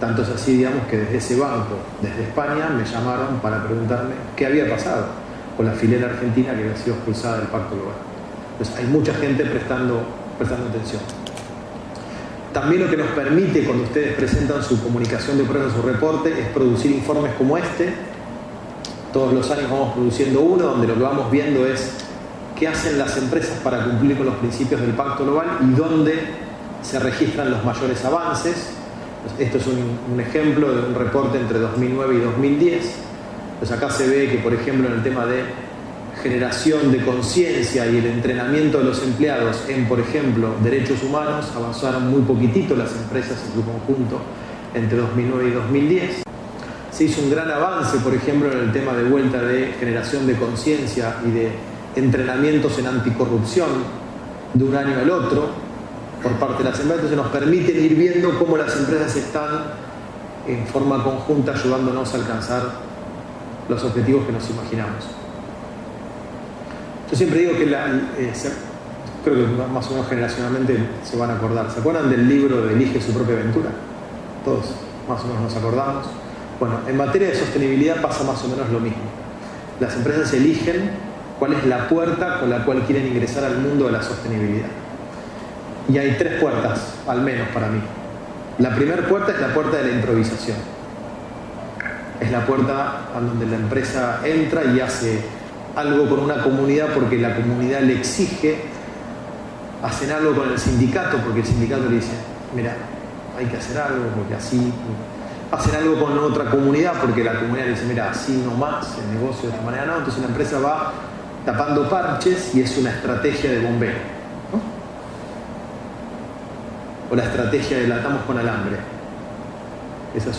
Tanto es así, digamos, que desde ese banco, desde España, me llamaron para preguntarme qué había pasado con la filial argentina que había sido expulsada del Pacto Global. Entonces hay mucha gente prestando atención. También lo que nos permite, cuando ustedes presentan su comunicación de prueba, su reporte, es producir informes como este. Todos los años vamos produciendo uno, donde lo que vamos viendo es qué hacen las empresas para cumplir con los principios del Pacto Global y dónde se registran los mayores avances. Esto es un ejemplo de un reporte entre 2009 y 2010. Pues acá se ve que, por ejemplo, en el tema de generación de conciencia y el entrenamiento de los empleados en, por ejemplo, derechos humanos, avanzaron muy poquitito las empresas en su conjunto entre 2009 y 2010. Se hizo un gran avance, por ejemplo, en el tema de vuelta de generación de conciencia y de entrenamientos en anticorrupción de un año al otro por parte de las empresas. Entonces nos permiten ir viendo cómo las empresas están en forma conjunta ayudándonos a alcanzar los objetivos que nos imaginamos. Yo siempre digo que creo que más o menos generacionalmente se van a acordar. ¿Se acuerdan del libro de Elige su propia aventura? Todos más o menos nos acordamos. Bueno, en materia de sostenibilidad pasa más o menos lo mismo. Las empresas eligen cuál es la puerta con la cual quieren ingresar al mundo de la sostenibilidad. Y hay tres puertas, al menos para mí. La primera puerta es la puerta de la improvisación. Es la puerta a donde la empresa entra y hace algo con una comunidad porque la comunidad le exige, hacen algo con el sindicato porque el sindicato le dice, mira, hay que hacer algo porque así. hacen algo con otra comunidad porque la comunidad dice, mira, así no más, el negocio de esta manera no, entonces la empresa va tapando parches y es una estrategia de bombeo, ¿no? O la estrategia de la atamos con alambre. Esa es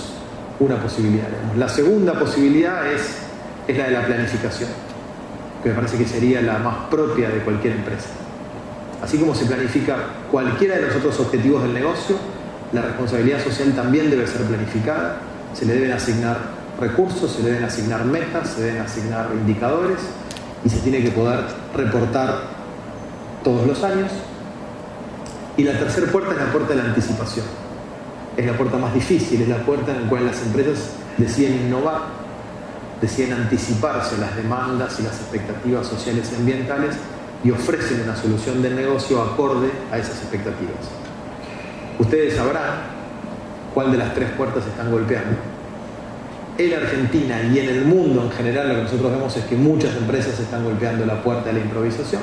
una posibilidad, digamos. La segunda posibilidad es la de la planificación, que me parece que sería la más propia de cualquier empresa. Así como se planifica cualquiera de los otros objetivos del negocio, la responsabilidad social también debe ser planificada, se le deben asignar recursos, se le deben asignar metas, se deben asignar indicadores y se tiene que poder reportar todos los años. Y la tercera puerta es la puerta de la anticipación. Es la puerta más difícil, es la puerta en la cual las empresas deciden innovar, deciden anticiparse a las demandas y las expectativas sociales y ambientales y ofrecen una solución del negocio acorde a esas expectativas. Ustedes sabrán cuál de las tres puertas están golpeando. En Argentina y en el mundo en general lo que nosotros vemos es que muchas empresas están golpeando la puerta de la improvisación.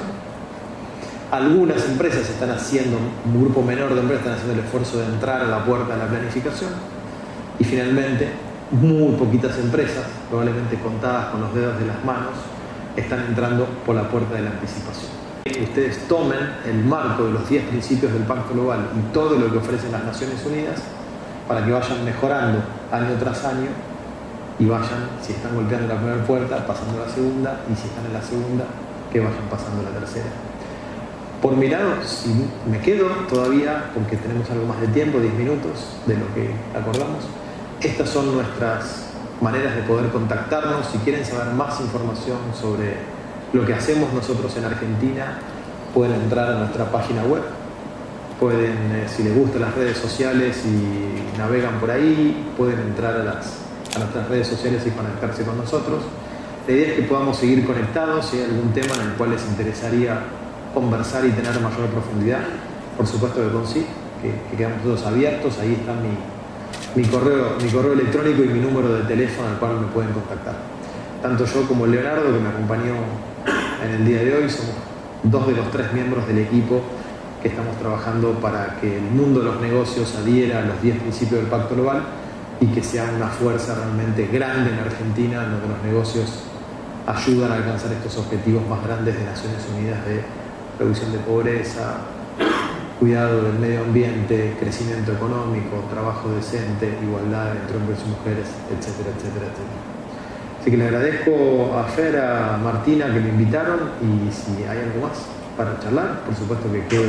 Algunas empresas están haciendo, un grupo menor de empresas están haciendo el esfuerzo de entrar a la puerta de la planificación. Y finalmente, muy poquitas empresas, probablemente contadas con los dedos de las manos, están entrando por la puerta de la anticipación. Ustedes tomen el marco de los 10 principios del Pacto Global y todo lo que ofrecen las Naciones Unidas para que vayan mejorando año tras año y vayan, si están golpeando la primera puerta, pasando a la segunda, y si están en la segunda, que vayan pasando a la tercera. Por mi lado, si me quedo todavía, porque tenemos algo más de tiempo, 10 minutos de lo que acordamos, estas son nuestras maneras de poder contactarnos. Si quieren saber más información sobre lo que hacemos nosotros en Argentina, pueden entrar a nuestra página web, pueden, si les gustan las redes sociales y navegan por ahí, pueden entrar a nuestras redes sociales y conectarse con nosotros. La idea es que podamos seguir conectados. Si hay algún tema en el cual les interesaría conversar y tener mayor profundidad, por supuesto que con sí, que quedamos todos abiertos. Ahí está mi correo electrónico y mi número de teléfono al cual me pueden contactar. Tanto yo como Leonardo, que me acompañó en el día de hoy, somos 2 de los 3 miembros del equipo que estamos trabajando para que el mundo de los negocios adhiera a los 10 principios del Pacto Global y que sea una fuerza realmente grande en Argentina, en donde los negocios ayudan a alcanzar estos objetivos más grandes de Naciones Unidas de reducción de pobreza, cuidado del medio ambiente, crecimiento económico, trabajo decente, igualdad entre hombres y mujeres, etcétera, etcétera, etcétera. Así que le agradezco a Fer, a Martina que me invitaron, y si hay algo más para charlar, por supuesto que quedo